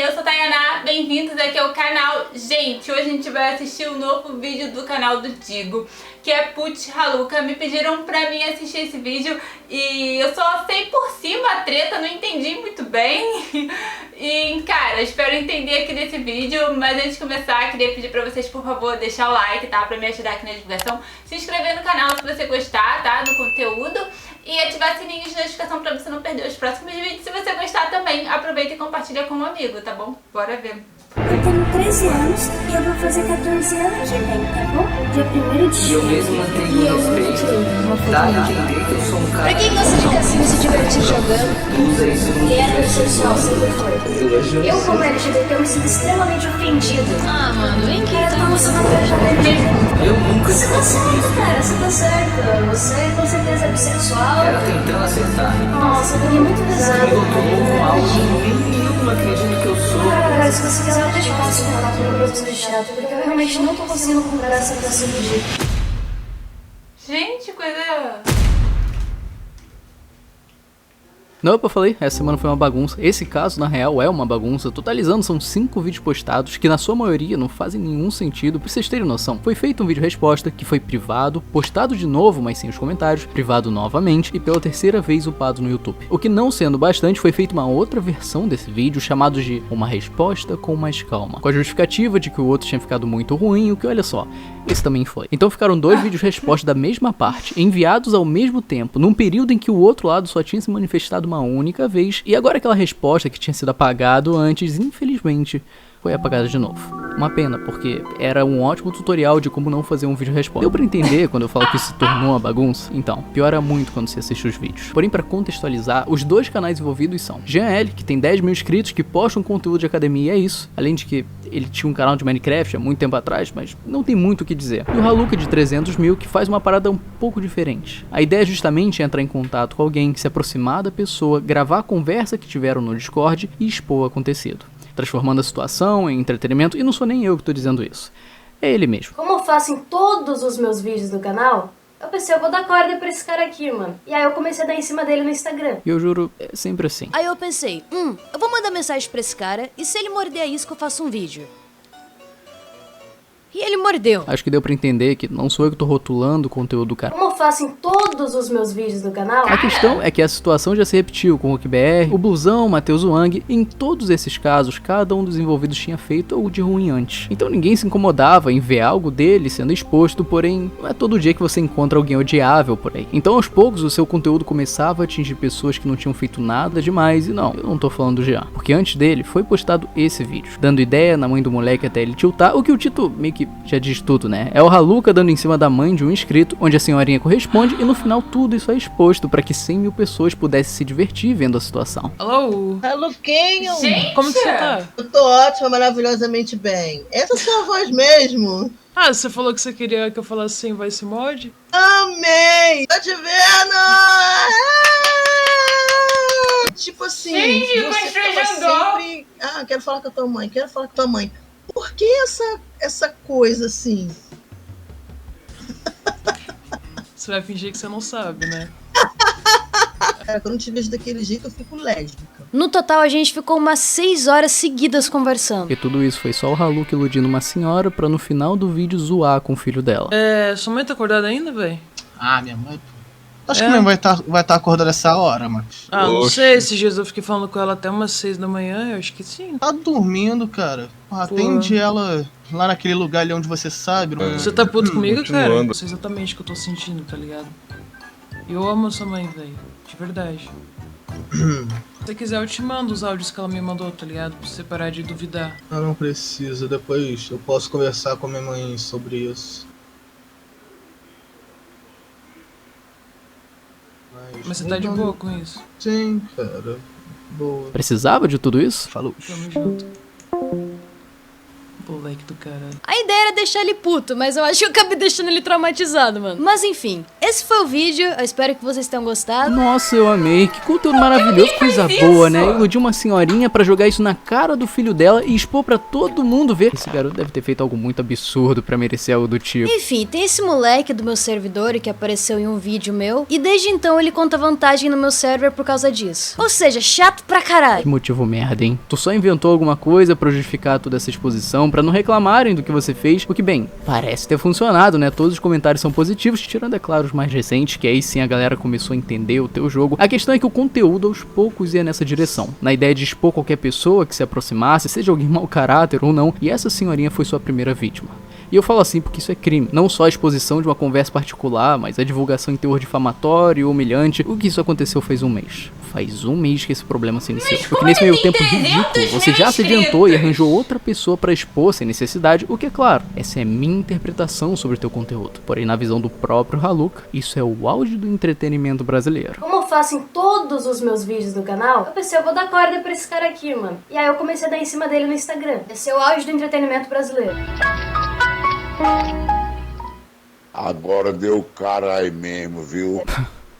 eu sou a Tayaná, bem-vindos aqui ao canal. Gente, hoje a gente vai assistir um novo vídeo do canal do Digo, que é Putz Haluca. Me pediram pra mim assistir esse vídeo e eu só sei por cima a treta, não entendi muito bem. E, cara, espero entender aqui nesse vídeo, mas antes de começar, queria pedir pra vocês, por favor, deixar o like, tá? Pra me ajudar aqui na divulgação. Se inscrever no canal se você gostar, tá? Do conteúdo. E ativar o sininho de notificação pra você não perder os próximos vídeos. Se você gostar também, aproveita e compartilha com um amigo, tá bom? Bora ver. Eu tenho 13 anos e eu vou fazer 14 anos de bem, tá bom? Dia 1º de E eu mesmo mantenho o respeito. Dá a entender que eu sou um cara. Pra quem gosta de cassino e se divertir jogando, Usa isso no e é heterossexual, sempre foi. Eu, como LGBT, eu me sinto extremamente ofendido. Ah, mano, vem aqui. Cara, tá mostrando uma beijo Eu nunca Você tá certo, cara, você tá certo. Você com certeza é bissexual. era tentando acertar. Nossa, eu peguei muito pesado. Me rotulou com algo que nenhum acredita que eu sou. Cara, se você quiser, eu te passo o contato do meu professor de teatro, porque eu realmente não tô conseguindo comprar essa peça do dia. Gente, coisa... Não, eu falei, essa semana foi uma bagunça. Esse caso, na real, é uma bagunça. Totalizando, são 5 vídeos postados, que na sua maioria não fazem nenhum sentido. Pra vocês terem noção, foi feito um vídeo resposta, que foi privado, postado de novo, mas sem os comentários, privado novamente, e pela terceira vez upado no YouTube. O que não sendo bastante, foi feita uma outra versão desse vídeo, chamado de Uma Resposta com Mais Calma, com a justificativa de que o outro tinha ficado muito ruim, o que, olha só, esse também foi. Então ficaram 2 vídeos resposta da mesma parte, enviados ao mesmo tempo, num período em que o outro lado só tinha se manifestado uma única vez, e agora aquela resposta que tinha sido apagado antes, infelizmente, foi apagada de novo. Uma pena, porque era um ótimo tutorial de como não fazer um vídeo resposta. Deu pra entender quando eu falo que isso se tornou uma bagunça? Então, piora muito quando você assiste os vídeos. Porém, pra contextualizar, os 2 canais envolvidos são Jean L, que tem 10 mil inscritos, que posta um conteúdo de academia, e é isso. Além de que ele tinha um canal de Minecraft há muito tempo atrás, mas não tem muito o que dizer. E o Haluca de 300 mil, que faz uma parada um pouco diferente. A ideia é justamente entrar em contato com alguém, se aproximar da pessoa, gravar a conversa que tiveram no Discord e expor o acontecido, transformando a situação em entretenimento, e não sou nem eu que tô dizendo isso, é ele mesmo. Como eu faço em todos os meus vídeos do canal, eu pensei, eu vou dar corda pra esse cara aqui, mano. E aí eu comecei a dar em cima dele no Instagram. E eu juro, é sempre assim. Aí eu pensei, eu vou mandar mensagem pra esse cara e se ele morder a isca eu faço um vídeo. E ele mordeu. Acho que deu pra entender que não sou eu que tô rotulando o conteúdo do cara. Como eu faço em todos os meus vídeos do canal, A questão é que a situação já se repetiu com o RockBR, o Blusão, o Matheus Wang, e em todos esses casos, cada um dos envolvidos tinha feito algo de ruim antes. Então ninguém se incomodava em ver algo dele sendo exposto, porém, não é todo dia que você encontra alguém odiável por aí. Então aos poucos o seu conteúdo começava a atingir pessoas que não tinham feito nada demais, e não, eu não tô falando do Jean, porque antes dele foi postado esse vídeo, dando ideia na mãe do moleque até ele tiltar, o que o Tito meio que já diz tudo, né? É o Haluca dando em cima da mãe de um inscrito, onde a senhorinha corresponde, e no final tudo isso é exposto para que 100 mil pessoas pudessem se divertir vendo a situação. Alô? Gente! Como que você tá? Eu tô ótima, maravilhosamente bem. Essa é a sua voz mesmo? Ah, você falou que você queria que eu falasse sem voice mod? Amei! Tô te vendo! Tipo assim, Gente, você tava constrangedor. sempre... Ah, quero falar com a tua mãe, quero falar com a tua mãe. Por que essa coisa assim? Você vai fingir que você não sabe, né? Cara, quando eu te vejo daquele jeito, eu fico lésbica. No total a gente ficou umas 6 horas seguidas conversando. E tudo isso foi só o Haluca iludindo uma senhora pra no final do vídeo zoar com o filho dela. Sua mãe tá acordada ainda, velho? Ah, minha mãe. Acho que minha mãe vai tá acordada essa hora, mas. Ah, não sei, esses dias eu fiquei falando com ela até umas 6 da manhã, eu acho que sim. Tá dormindo, cara. Atende ela lá naquele lugar ali onde você sabe. Você tá puto comigo, cara? continuando. Eu sei exatamente o que eu tô sentindo, tá ligado? Eu amo a sua mãe, velho. De verdade. Se você quiser, eu te mando os áudios que ela me mandou, tá ligado? Pra você parar de duvidar. Ah, não precisa. Depois eu posso conversar com minha mãe sobre isso. Mas você tá de boa com isso? Sim, cara. Boa. Precisava de tudo isso? Falou. Tamo junto. Moleque do caralho. A ideia era deixar ele puto, mas eu acho que eu acabei deixando ele traumatizado, mano. Mas enfim, esse foi o vídeo, eu espero que vocês tenham gostado. Nossa, eu amei, que conteúdo maravilhoso, coisa boa, né? Iludir uma senhorinha pra jogar isso na cara do filho dela e expor pra todo mundo ver. Esse garoto deve ter feito algo muito absurdo pra merecer algo do tipo. Enfim, tem esse moleque do meu servidor que apareceu em um vídeo meu, e desde então ele conta vantagem no meu server por causa disso. Ou seja, chato pra caralho. Que motivo merda, hein? Tu só inventou alguma coisa pra justificar toda essa exposição, pra não reclamarem do que você fez, o que, bem, parece ter funcionado, né? Todos os comentários são positivos, tirando, é claro, os mais recentes, que aí sim a galera começou a entender o teu jogo. A questão é que o conteúdo aos poucos ia nessa direção, na ideia de expor qualquer pessoa que se aproximasse, seja alguém mau caráter ou não, e essa senhorinha foi sua primeira vítima. E eu falo assim porque isso é crime, não só a exposição de uma conversa particular, mas a divulgação em teor difamatório e humilhante. O que isso aconteceu faz um mês. Faz um mês que esse problema se iniciou. Porque nesse meio tempo ridículo, você já se adiantou e arranjou outra pessoa pra expor sem necessidade, o que é claro, essa é minha interpretação sobre o teu conteúdo. Porém, na visão do próprio Haluka, isso é o auge do entretenimento brasileiro. Como eu faço em todos os meus vídeos do canal, eu pensei, eu vou dar corda pra esse cara aqui, mano. E aí eu comecei a dar em cima dele no Instagram. Esse é o auge do entretenimento brasileiro. Agora deu cara aí mesmo, viu?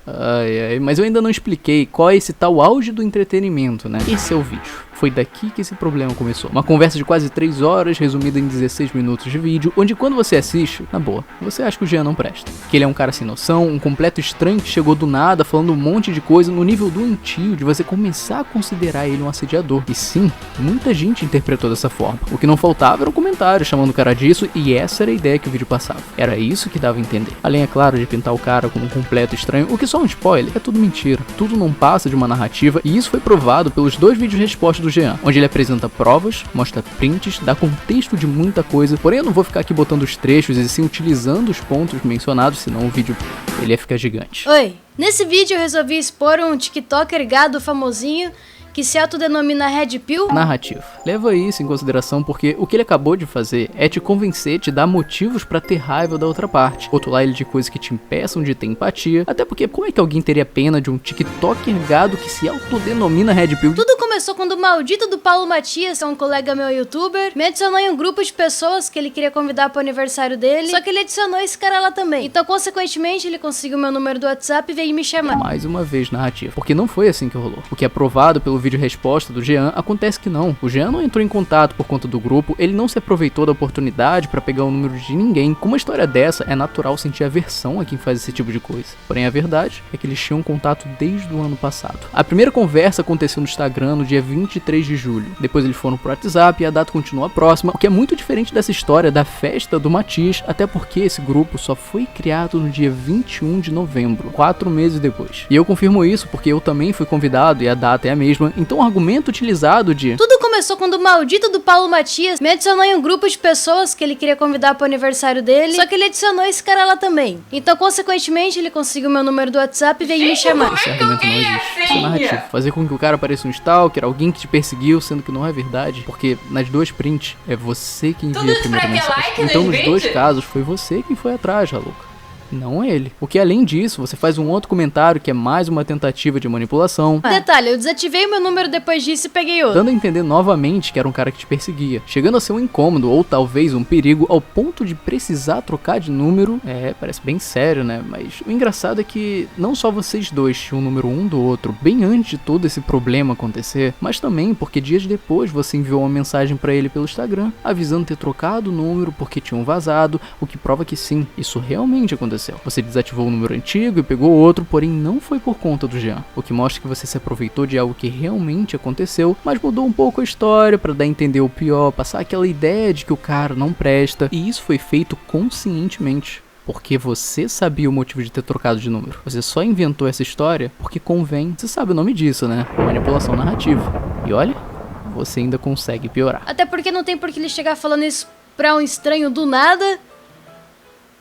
Ai, mas eu ainda não expliquei qual é esse tal auge do entretenimento, né? Esse é o vídeo. Foi daqui que esse problema começou. Uma conversa de quase 3 horas, resumida em 16 minutos de vídeo, onde quando você assiste, na boa, você acha que o Jean não presta. Que ele é um cara sem noção, um completo estranho que chegou do nada, falando um monte de coisa no nível doentio de você começar a considerar ele um assediador. E sim, muita gente interpretou dessa forma. O que não faltava era um comentário chamando o cara disso, e essa era a ideia que o vídeo passava. Era isso que dava a entender. Além, é claro, de pintar o cara como um completo estranho, o que só um spoiler, é tudo mentira. Tudo não passa de uma narrativa, e isso foi provado pelos 2 vídeos respostas do Jean, onde ele apresenta provas, mostra prints, dá contexto de muita coisa, porém eu não vou ficar aqui botando os trechos e sim utilizando os pontos mencionados, senão o vídeo ele ia ficar gigante. Oi, nesse vídeo eu resolvi expor um tiktoker gado famosinho que se autodenomina Red Pill. Narrativo. Leva isso em consideração porque o que ele acabou de fazer é te convencer, te dar motivos pra ter raiva da outra parte. Rotular ele de coisas que te impeçam de ter empatia. Até porque como é que alguém teria pena de um tiktoker gado que se autodenomina Red Pill? Tudo começou quando o maldito do Paulo Matias, um colega meu youtuber, me adicionou em um grupo de pessoas que ele queria convidar pro aniversário dele, só que ele adicionou esse cara lá também. Então, consequentemente, ele conseguiu meu número do WhatsApp e veio me chamar. Mais uma vez narrativo. Porque não foi assim que rolou. O que é provado pelo vídeo resposta do Jean, acontece que não. O Jean não entrou em contato por conta do grupo, ele não se aproveitou da oportunidade pra pegar o número de ninguém. Com uma história dessa, é natural sentir aversão a quem faz esse tipo de coisa. Porém, a verdade é que eles tinham contato desde o ano passado. A primeira conversa aconteceu no Instagram no dia 23 de julho. Depois eles foram pro WhatsApp e a data continua próxima, o que é muito diferente dessa história da festa do Matias, até porque esse grupo só foi criado no dia 21 de novembro, 4 meses depois. E eu confirmo isso porque eu também fui convidado e a data é a mesma, então o argumento utilizado de tudo começou quando o maldito do Paulo Matias me adicionou em um grupo de pessoas que ele queria convidar pro aniversário dele, só que ele adicionou esse cara lá também. Então, consequentemente, ele conseguiu meu número do WhatsApp e veio me chamar. Esse argumento não existe. Isso é narrativo. Fazer com que o cara pareça um stalker, alguém que te perseguiu, sendo que não é verdade. Porque nas 2 prints, é você que envia a primeira mensagem. Então, nos 2 casos, foi você quem foi atrás, Haluka. Não ele. Porque além disso, você faz um outro comentário que é mais uma tentativa de manipulação. Detalhe, eu desativei o meu número depois disso e peguei outro. Dando a entender novamente que era um cara que te perseguia. Chegando a ser um incômodo ou talvez um perigo ao ponto de precisar trocar de número. Parece bem sério, né? Mas o engraçado é que não só vocês dois tinham o número um do outro bem antes de todo esse problema acontecer, mas também porque dias depois você enviou uma mensagem pra ele pelo Instagram, avisando ter trocado o número porque tinham vazado, o que prova que sim, isso realmente aconteceu. Você desativou o número antigo e pegou outro, porém não foi por conta do Jean, o que mostra que você se aproveitou de algo que realmente aconteceu, mas mudou um pouco a história pra dar a entender o pior, passar aquela ideia de que o cara não presta, e isso foi feito conscientemente. Porque você sabia o motivo de ter trocado de número. Você só inventou essa história porque convém. Você sabe o nome disso, né? Manipulação narrativa. E olha, você ainda consegue piorar. Até porque não tem por que ele chegar falando isso pra um estranho do nada.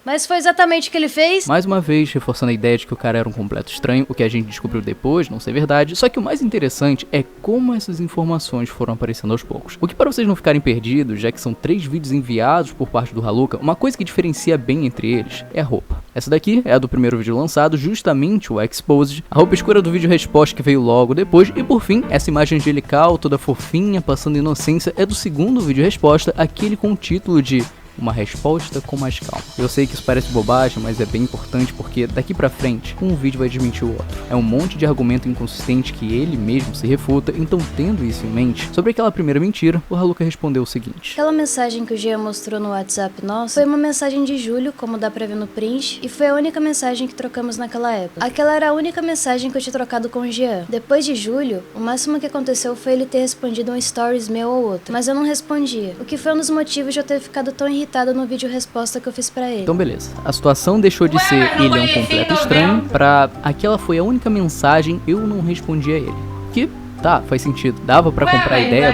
Mas foi exatamente o que ele fez. Mais uma vez, reforçando a ideia de que o cara era um completo estranho, o que a gente descobriu depois não ser verdade. Só que o mais interessante é como essas informações foram aparecendo aos poucos. O que, para vocês não ficarem perdidos, já que são 3 vídeos enviados por parte do Haluka, uma coisa que diferencia bem entre eles é a roupa. Essa daqui é a do primeiro vídeo lançado, justamente o Exposed. A roupa escura do vídeo resposta que veio logo depois. E por fim, essa imagem angelical, toda fofinha, passando inocência, é do segundo vídeo resposta, aquele com o título de uma resposta com mais calma. Eu sei que isso parece bobagem, mas é bem importante porque daqui pra frente, um vídeo vai desmentir o outro. É um monte de argumento inconsistente que ele mesmo se refuta, então tendo isso em mente, sobre aquela primeira mentira, o Raluca respondeu o seguinte. Aquela mensagem que o Jean mostrou no WhatsApp nosso foi uma mensagem de julho, como dá pra ver no print, e foi a única mensagem que trocamos naquela época. Aquela era a única mensagem que eu tinha trocado com o Jean. Depois de julho, o máximo que aconteceu foi ele ter respondido um stories meu ou outro, mas eu não respondia, o que foi um dos motivos de eu ter ficado tão irritada no vídeo resposta que eu fiz pra ele. Então beleza, a situação deixou de ser ele é um completo estranho pra aquela foi a única mensagem, eu não respondi a ele. Que tá, faz sentido, dava pra comprar a ideia,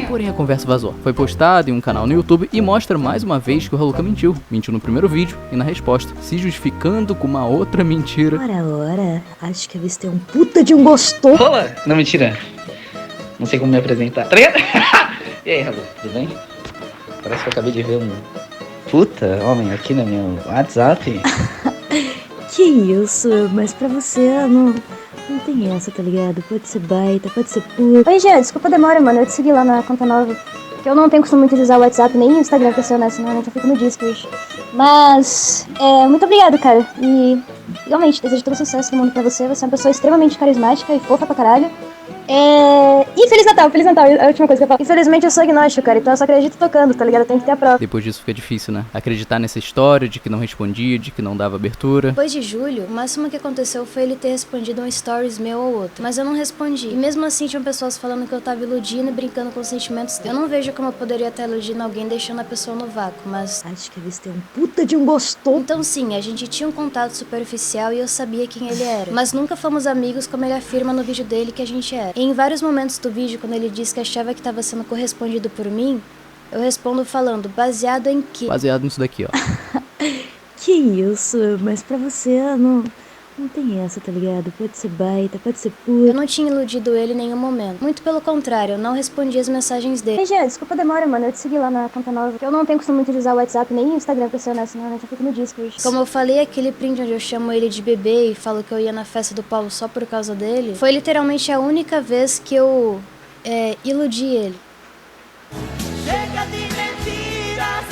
porém a conversa vazou. Foi postado em um canal no YouTube e mostra mais uma vez que o Raluca mentiu no primeiro vídeo e na resposta, se justificando com uma outra mentira. Ora, acho que avistei um puta de um gostoso. Olá! Não, mentira. Não sei como me apresentar. Tá ligado? E aí, Ralu, tudo bem? Parece que eu acabei de ver um puta homem aqui no meu WhatsApp. Que isso, mas pra você não tem essa, tá ligado? Pode ser baita, pode ser puta. Oi, Jean, desculpa a demora, mano. Eu te segui lá na conta nova. Que eu não tenho costume muito de usar o WhatsApp, nem o Instagram, pra ser honesto. Normalmente eu fico no Discord. Mas, muito obrigado, cara. E, realmente, desejo todo o sucesso do mundo pra você. Você é uma pessoa extremamente carismática e fofa pra caralho. E Feliz Natal, é a última coisa que eu falo. Infelizmente eu sou agnóstico, cara, então eu só acredito tocando, tá ligado? Eu tenho que ter a prova. Depois disso fica difícil, né? Acreditar nessa história de que não respondia, de que não dava abertura. Depois de julho, o máximo que aconteceu foi ele ter respondido um stories meu ou outro, mas eu não respondi. E mesmo assim tinham pessoas falando que eu tava iludindo e brincando com os sentimentos dele. Eu não vejo como eu poderia estar iludindo alguém deixando a pessoa no vácuo, mas... acho que avistei um puta de um gostoso. Então sim, a gente tinha um contato superficial e eu sabia quem ele era. Mas nunca fomos amigos como ele afirma no vídeo dele que a gente é. E em vários momentos do vídeo, quando ele disse que achava que estava sendo correspondido por mim, eu respondo falando, baseado em quê? Baseado nisso daqui, ó. Que isso, mas pra você não tem essa, tá ligado? Pode ser baita, pode ser puta. Eu não tinha iludido ele em nenhum momento. Muito pelo contrário, eu não respondi as mensagens dele. Ei, Jean, desculpa a demora, mano. Eu te segui lá na conta nova. Que eu não tenho costume muito de usar o WhatsApp, nem o Instagram, pra ser honesto. Normalmente eu fico no Discord. Como eu falei, aquele print onde eu chamo ele de bebê e falo que eu ia na festa do Paulo só por causa dele, foi literalmente a única vez que eu iludi ele.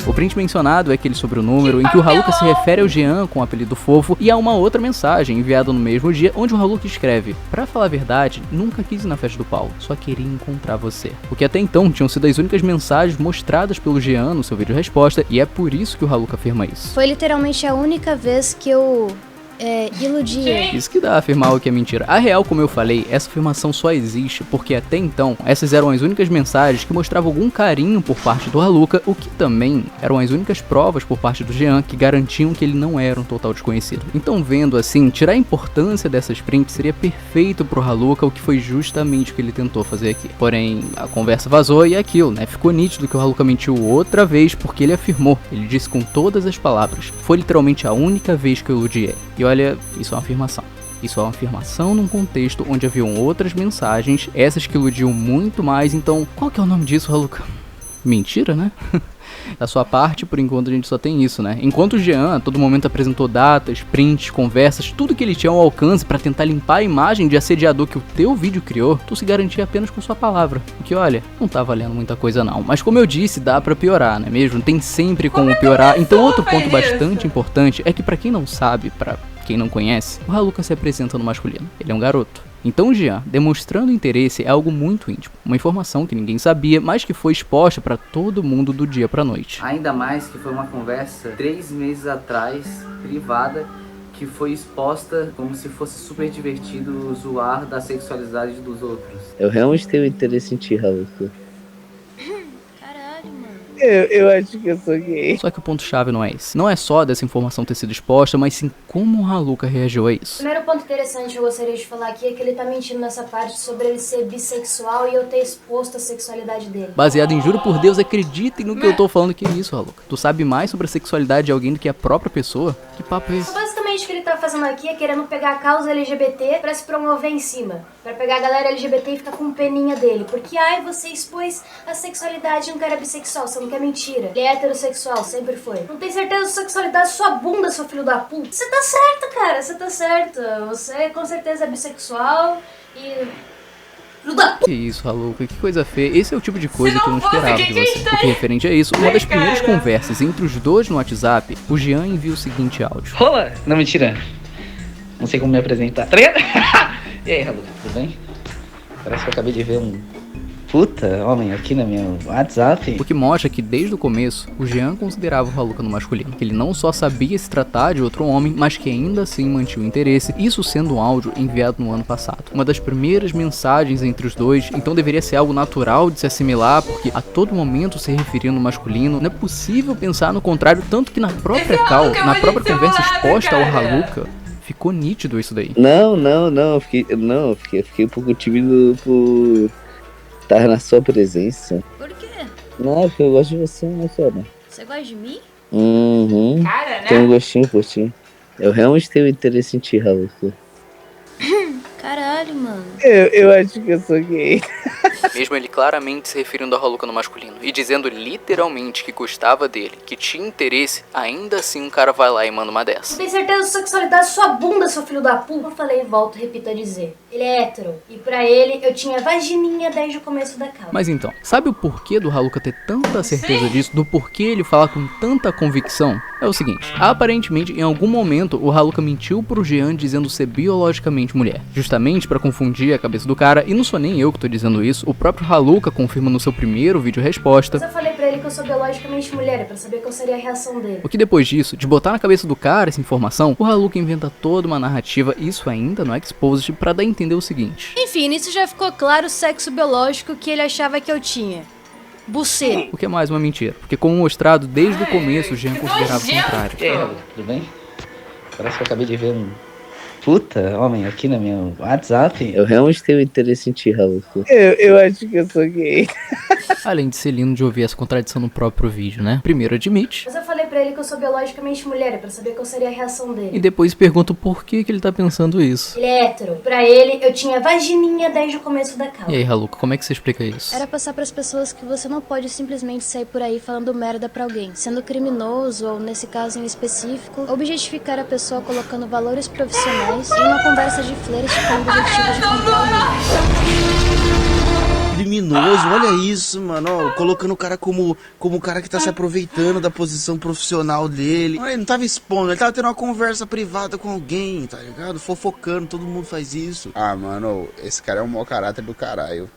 O print mencionado é aquele sobre o número em que o Raluca se refere ao Jean com o apelido fofo e há uma outra mensagem enviada no mesmo dia onde o Raluca escreve: pra falar a verdade, nunca quis ir na festa do Paulo, só queria encontrar você. O que até então tinham sido as únicas mensagens mostradas pelo Jean no seu vídeo resposta e é por isso que o Raluca afirma isso. Foi literalmente a única vez que eu iludi ele. Isso que dá a afirmar o que é mentira. A real, como eu falei, essa afirmação só existe porque até então essas eram as únicas mensagens que mostravam algum carinho por parte do Raluca, o que também eram as únicas provas por parte do Jean que garantiam que ele não era um total desconhecido. Então, vendo assim, tirar a importância dessas prints seria perfeito pro Raluca, o que foi justamente o que ele tentou fazer aqui. Porém, a conversa vazou e é aquilo, né? Ficou nítido que o Raluca mentiu outra vez porque ele afirmou, ele disse com todas as palavras, foi literalmente a única vez que eu iludi ele. E olha, isso é uma afirmação. Isso é uma afirmação num contexto onde haviam outras mensagens, essas que iludiam muito mais, então qual que é o nome disso, Raluca? Mentira, né? Da sua parte, por enquanto a gente só tem isso, né? Enquanto o Jean a todo momento apresentou datas, prints, conversas, tudo que ele tinha ao alcance pra tentar limpar a imagem de assediador que o teu vídeo criou, tu se garantia apenas com sua palavra. O que, olha, não tá valendo muita coisa não. Mas como eu disse, dá pra piorar, não é mesmo? Tem sempre como piorar. Então outro ponto bastante importante é que pra quem não sabe, pra quem não conhece, o Raluca se apresenta no masculino. Ele é um garoto. Então o Jean, demonstrando interesse, é algo muito íntimo, uma informação que ninguém sabia, mas que foi exposta para todo mundo do dia pra noite. Ainda mais que foi uma conversa 3 meses atrás, privada, que foi exposta como se fosse super divertido zoar da sexualidade dos outros. Eu realmente tenho interesse em ti, Raluca. Eu acho que eu sou gay. Só que o ponto-chave não é esse. Não é só dessa informação ter sido exposta, mas sim como o Raluca reagiu a isso. O primeiro ponto interessante que eu gostaria de falar aqui é que ele tá mentindo nessa parte sobre ele ser bissexual e eu ter exposto a sexualidade dele. Baseado em juro por Deus, acreditem no que eu tô falando. Que isso, Raluca? Tu sabe mais sobre a sexualidade de alguém do que a própria pessoa? Que papo é esse? Basicamente o que ele tá fazendo aqui é querendo pegar a causa LGBT pra se promover em cima. Pra pegar a galera LGBT e ficar com peninha dele. Porque, ai, você expôs a sexualidade de um cara bissexual, sendo que é mentira. Ele é heterossexual, sempre foi. Não tem certeza da sexualidade sua bunda, seu filho da puta. Você tá certo, cara, você tá certo. Você com certeza é bissexual e... Que isso, Haluka, que coisa feia. Esse é o tipo de coisa que eu não esperava de você. Porque referente a isso, uma das primeiras conversas entre os dois no WhatsApp, o Jean envia o seguinte áudio. Rola! Não, mentira. Não sei como me apresentar. Tá ligado? E aí, Haluka, tudo bem? Parece que eu acabei de ver um puta homem aqui no meu WhatsApp. O que mostra que desde o começo, o Jean considerava o Haluka no masculino. Que ele não só sabia se tratar de outro homem, mas que ainda assim mantinha o interesse. Isso sendo um áudio enviado no ano passado. Uma das primeiras mensagens entre os dois, então deveria ser algo natural de se assimilar, porque a todo momento se referindo no masculino. Não é possível pensar no contrário, tanto que na própria call, na própria conversa exposta ao Haluka, ficou nítido isso daí. Não, eu fiquei um pouco tímido por estar na sua presença. Por quê? Não, porque eu gosto de você, né, cara? Você gosta de mim? Uhum. Cara, né? Tenho um gostinho por ti. Eu realmente tenho interesse em ti, Haluka. Caralho, mano. Eu acho que eu sou gay. Mesmo ele claramente se referindo ao Haluka no masculino e dizendo literalmente que gostava dele, que tinha interesse, ainda assim um cara vai lá e manda uma dessa. Tem certeza da sexualidade da sua bunda, seu filho da puta? Eu falei e volto, repito a dizer. Ele é hétero. E pra ele, eu tinha vagininha desde o começo da causa. Mas então, sabe o porquê do Haluka ter tanta certeza disso? Do porquê ele falar com tanta convicção? É o seguinte, aparentemente em algum momento o Haluka mentiu pro Jean dizendo ser biologicamente mulher. Justamente pra confundir a cabeça do cara, e não sou nem eu que tô dizendo isso, o próprio Haluka confirma no seu primeiro vídeo resposta. Mas eu falei pra ele que eu sou biologicamente mulher, pra saber qual seria a reação dele. O que depois disso, de botar na cabeça do cara essa informação, o Haluka inventa toda uma narrativa, isso ainda no Exposed, pra dar a entender o seguinte. Enfim, nisso já ficou claro o sexo biológico que ele achava que eu tinha. Buceiro. O que é mais uma mentira, porque como mostrado desde o começo, o Jean considerava o contrário. E aí, Haluka, tudo bem? Parece que eu acabei de ver um puta homem aqui no meu WhatsApp. Eu realmente tenho interesse em ti, Haluka. Eu acho que eu sou gay. Além de ser lindo de ouvir essa contradição no próprio vídeo, né? Primeiro admite. Mas eu falei pra ele que eu sou biologicamente mulher, pra saber qual seria a reação dele. E depois pergunta por que ele tá pensando isso. Ele é hétero. Pra ele, eu tinha vagininha desde o começo da causa. E aí, Haluka, como é que você explica isso? Era passar pras pessoas que você não pode simplesmente sair por aí falando merda pra alguém, sendo criminoso ou, nesse caso em específico, objetificar a pessoa colocando valores profissionais em uma conversa de flerte com o objetivo de comprar alguém. Criminoso, olha isso, mano, ó, colocando o cara como o cara que tá se aproveitando da posição profissional dele. Ele não tava expondo, ele tava tendo uma conversa privada com alguém, tá ligado? Fofocando, todo mundo faz isso. Ah, mano, esse cara é um mau caráter do caralho.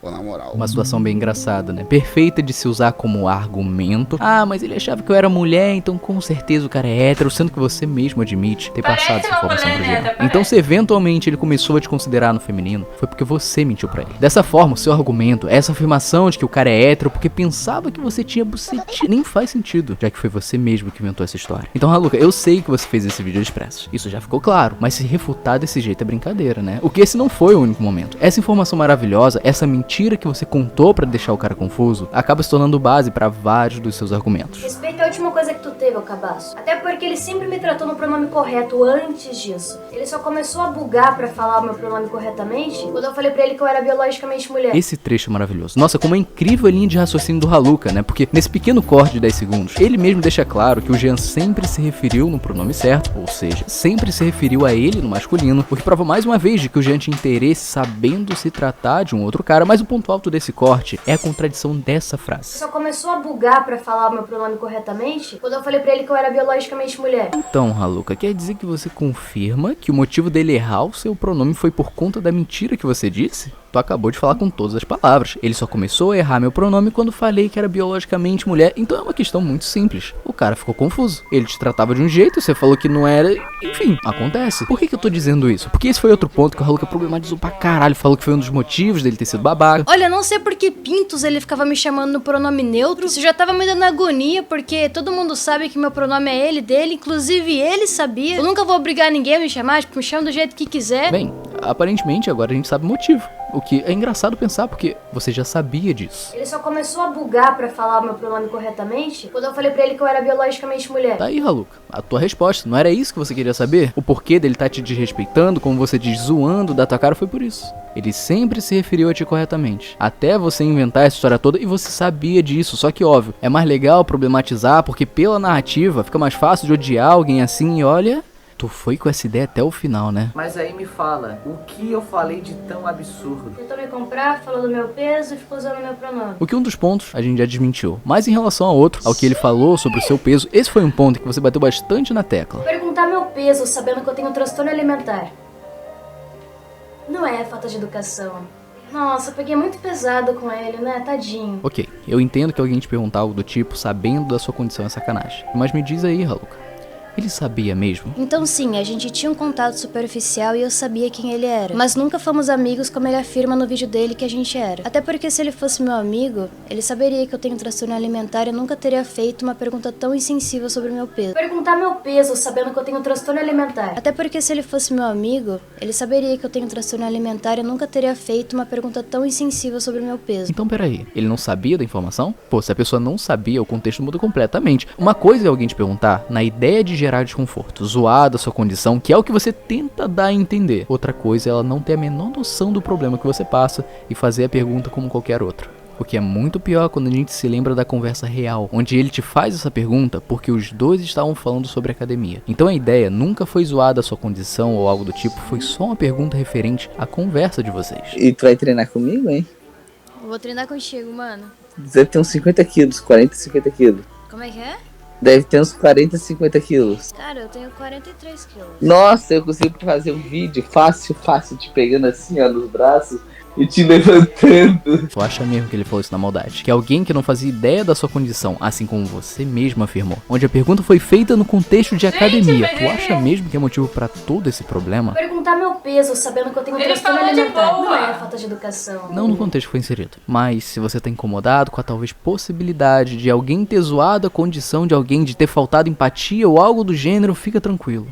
Ou na moral. Uma situação bem engraçada, né? Perfeita de se usar como argumento. Ah, mas ele achava que eu era mulher, então com certeza o cara é hétero, sendo que você mesmo admite ter passado essa informação pro Jean. Então se eventualmente ele começou a te considerar no feminino, foi porque você mentiu pra ele. Dessa forma, o seu argumento, essa afirmação de que o cara é hétero porque pensava que você tinha bucetinha, nem faz sentido, já que foi você mesmo que inventou essa história. Então, Haluka, eu sei que você fez esse vídeo expresso. Isso já ficou claro, mas se refutar desse jeito é brincadeira, né? O que esse não foi o único momento. Essa informação maravilhosa, essa mentira que você contou pra deixar o cara confuso, acaba se tornando base pra vários dos seus argumentos. Respeita a última coisa que tu teve, ô cabaço. Até porque ele sempre me tratou no pronome correto antes disso. Ele só começou a bugar pra falar o meu pronome corretamente quando eu falei pra ele que eu era biologicamente mulher. Esse trecho é maravilhoso. Nossa, como é incrível a linha de raciocínio do Haluka, né? Porque nesse pequeno corte de 10 segundos, ele mesmo deixa claro que o Jean sempre se referiu no pronome certo, ou seja, sempre se referiu a ele no masculino, o que prova mais uma vez de que o Jean tinha interesse sabendo se tratar de um outro cara, mas o ponto alto desse corte é a contradição dessa frase. Só começou a bugar pra falar o meu pronome corretamente quando eu falei pra ele que eu era biologicamente mulher. Então, Haluka, quer dizer que você confirma que o motivo dele errar o seu pronome foi por conta da mentira que você disse? Tu acabou de falar com todas as palavras. Ele só começou a errar meu pronome quando falei que era biologicamente mulher, então é uma questão muito simples. O cara ficou confuso. Ele te tratava de um jeito, você falou que não era, enfim, acontece. Por que eu tô dizendo isso? Porque esse foi outro ponto que o Haluka problematizou pra caralho, falou que foi um dos motivos dele ter sido babaca. Olha, não sei por que pintos ele ficava me chamando no pronome neutro, isso já tava me dando agonia, porque todo mundo sabe que meu pronome é ele, dele, inclusive ele sabia. Eu nunca vou obrigar ninguém a me chamar, tipo, me chama do jeito que quiser. Bem, aparentemente agora a gente sabe o motivo. O que é engraçado pensar, porque você já sabia disso. Ele só começou a bugar pra falar o meu pronome corretamente quando eu falei pra ele que eu era biologicamente mulher. Tá aí, Haluka, a tua resposta. Não era isso que você queria saber? O porquê dele tá te desrespeitando, como você diz, zoando da tua cara, foi por isso. Ele sempre se referiu a ti corretamente. Até você inventar essa história toda, e você sabia disso. Só que, óbvio, é mais legal problematizar, porque pela narrativa fica mais fácil de odiar alguém assim, e olha, Tu foi com essa ideia até o final, né? Mas aí me fala, o que eu falei de tão absurdo? Tentou me comprar, falou do meu peso e ficou usando meu pronome. O que um dos pontos a gente já desmentiu. Mas em relação ao outro, ao que ele falou sobre o seu peso, esse foi um ponto que você bateu bastante na tecla. Perguntar meu peso sabendo que eu tenho um transtorno alimentar. Não é falta de educação. Nossa, eu peguei muito pesado com ele, né? Tadinho. Ok, eu entendo que alguém te perguntar algo do tipo, sabendo da sua condição é sacanagem. Mas me diz aí, Haluka. Ele sabia mesmo? Então sim, a gente tinha um contato superficial e eu sabia quem ele era. Mas nunca fomos amigos como ele afirma no vídeo dele que a gente era. Até porque se ele fosse meu amigo, ele saberia que eu tenho transtorno alimentar e nunca teria feito uma pergunta tão insensível sobre o meu peso. Perguntar meu peso sabendo que eu tenho um transtorno alimentar. Até porque se ele fosse meu amigo, ele saberia que eu tenho transtorno alimentar e nunca teria feito uma pergunta tão insensível sobre o meu peso. Então peraí, ele não sabia da informação? Pô, se a pessoa não sabia, o contexto muda completamente. Uma coisa é alguém te perguntar, na ideia de gerar desconforto, zoar da sua condição, que é o que você tenta dar a entender. Outra coisa é ela não ter a menor noção do problema que você passa e fazer a pergunta como qualquer outra. O que é muito pior quando a gente se lembra da conversa real, onde ele te faz essa pergunta porque os dois estavam falando sobre academia. Então a ideia nunca foi zoar da sua condição ou algo do tipo, foi só uma pergunta referente à conversa de vocês. E tu vai treinar comigo, hein? Eu vou treinar contigo, mano. Deve ter uns 50 quilos, 40, 50 quilos. Como é que é? Deve ter uns 40, 50 quilos. Cara, eu tenho 43 quilos. Nossa, eu consigo fazer um vídeo fácil, te pegando assim, ó, nos braços e te levantando. Tu acha mesmo que ele falou isso na maldade? Que alguém que não fazia ideia da sua condição, assim como você mesmo afirmou, onde a pergunta foi feita no contexto de academia, tu acha mesmo que é motivo pra todo esse problema? Perguntar meu peso sabendo que eu tenho um transtorno alimentar. Não é falta de educação. Não no contexto que foi inserido. Mas se você tá incomodado com a talvez possibilidade de alguém ter zoado a condição de alguém, de ter faltado empatia ou algo do gênero, fica tranquilo.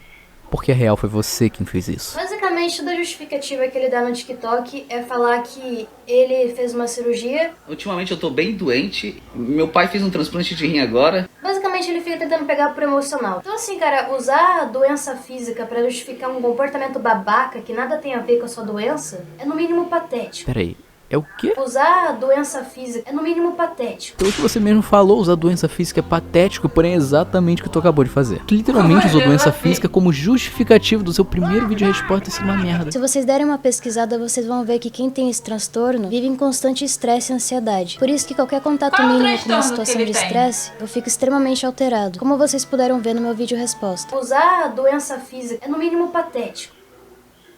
Porque a real foi você quem fez isso. Basicamente, toda a justificativa que ele dá no TikTok é falar que ele fez uma cirurgia. Ultimamente eu tô bem doente. Meu pai fez um transplante de rim agora. Basicamente, ele fica tentando pegar pro emocional. Então assim, cara, usar a doença física pra justificar um comportamento babaca que nada tem a ver com a sua doença é no mínimo patético. Peraí. É o quê? Usar a doença física é no mínimo patético. Pelo que você mesmo falou, usar doença física é patético, porém é exatamente o que tu acabou de fazer. Tu literalmente usou doença física como justificativo do seu primeiro vídeo resposta ter sido uma merda. Se vocês derem uma pesquisada, vocês vão ver que quem tem esse transtorno vive em constante estresse e ansiedade. Por isso que qualquer contato mínimo com uma situação de estresse, eu fico extremamente alterado. Como vocês puderam ver no meu vídeo resposta. Usar a doença física é no mínimo patético.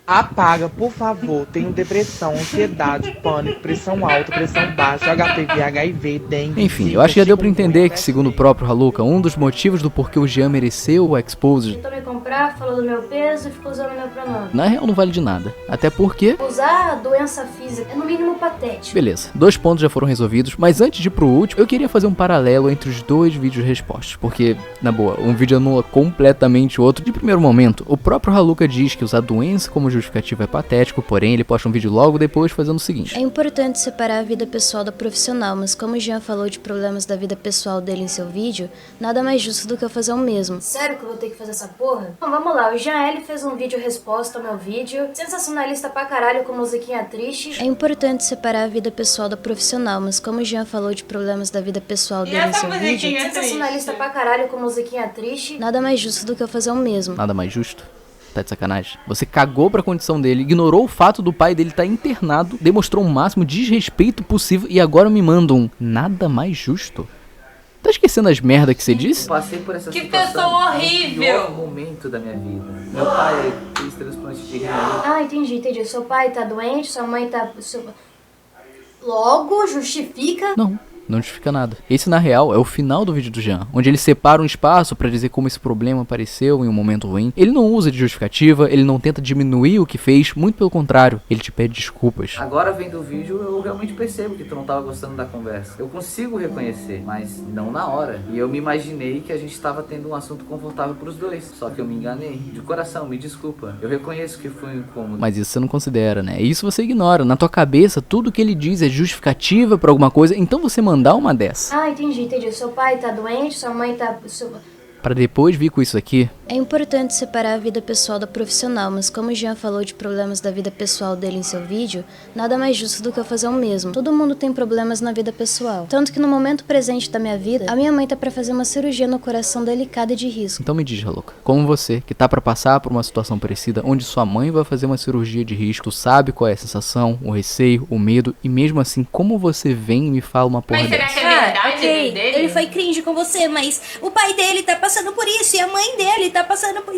Apaga, por favor. Tenho depressão, ansiedade, pânico, pressão alta, pressão baixa, HPV, HIV, dengue. Enfim, eu acho que já deu pra entender que, segundo o próprio Haluka, um dos motivos do porquê o Jean mereceu o Exposed Tentou me comprar, falou do meu peso e ficou usando meu pronome. na real não vale de nada. Até porque... Usar a doença física é no mínimo patético. Beleza, 2 pontos já foram resolvidos, mas antes de ir pro último, eu queria fazer um paralelo entre os 2 vídeos respostas, porque, na boa, um vídeo anula completamente o outro. De primeiro momento, o próprio Haluka diz que usar doença como justificativo é patético, porém ele posta um vídeo logo depois fazendo o seguinte: é importante separar a vida pessoal da profissional, mas como o Jean falou de problemas da vida pessoal dele em seu vídeo, nada mais justo do que eu fazer o mesmo. Sério que eu vou ter que fazer essa porra? Bom, vamos lá, o Jean ele fez um vídeo resposta ao meu vídeo, sensacionalista pra caralho com musiquinha triste. É importante separar a vida pessoal da profissional, mas como o Jean falou de problemas da vida pessoal dele em seu vídeo, sensacionalista pra caralho com musiquinha triste. Nada mais justo do que eu fazer o mesmo. Nada mais justo? Tá de sacanagem? Você cagou pra condição dele, ignorou o fato do pai dele estar internado, demonstrou o máximo desrespeito possível e agora me manda um nada mais justo? Tá esquecendo as merda que você disse? Passei por essa Que situação. pessoa horrível! No pior momento da minha vida. Meu pai fez transplante de rim. Ah, entendi. Seu pai tá doente, sua mãe tá... Logo, justifica... Não justifica nada. Esse, na real, é o final do vídeo do Jean, onde ele separa um espaço pra dizer como esse problema apareceu em um momento ruim. Ele não usa de justificativa, ele não tenta diminuir o que fez, muito pelo contrário, ele te pede desculpas. Agora, vendo o vídeo, eu realmente percebo que tu não tava gostando da conversa. Eu consigo reconhecer, mas não na hora. E eu me imaginei que a gente tava tendo um assunto confortável pros dois. Só que eu me enganei. De coração, me desculpa. Eu reconheço que foi um incômodo. Mas isso você não considera, né? Isso você ignora. Na tua cabeça, tudo que ele diz é justificativa pra alguma coisa, então você mandar uma dessa. Ah, entendi. Seu pai tá doente, sua mãe tá... pra depois vir com isso aqui. É importante separar a vida pessoal da profissional, mas como o Jean falou de problemas da vida pessoal dele em seu vídeo, nada mais justo do que eu fazer o mesmo. Todo mundo tem problemas na vida pessoal. Tanto que no momento presente da minha vida, a minha mãe tá pra fazer uma cirurgia no coração delicada e de risco. Então me diz, Haluka, como você, que tá pra passar por uma situação parecida, onde sua mãe vai fazer uma cirurgia de risco, tu sabe qual é a sensação, o receio, o medo, e mesmo assim, como você vem e me fala uma porra dessa? Será que é verdade dele? Ele foi cringe com você, mas o pai dele tá passando por isso e a mãe dele tá passando por...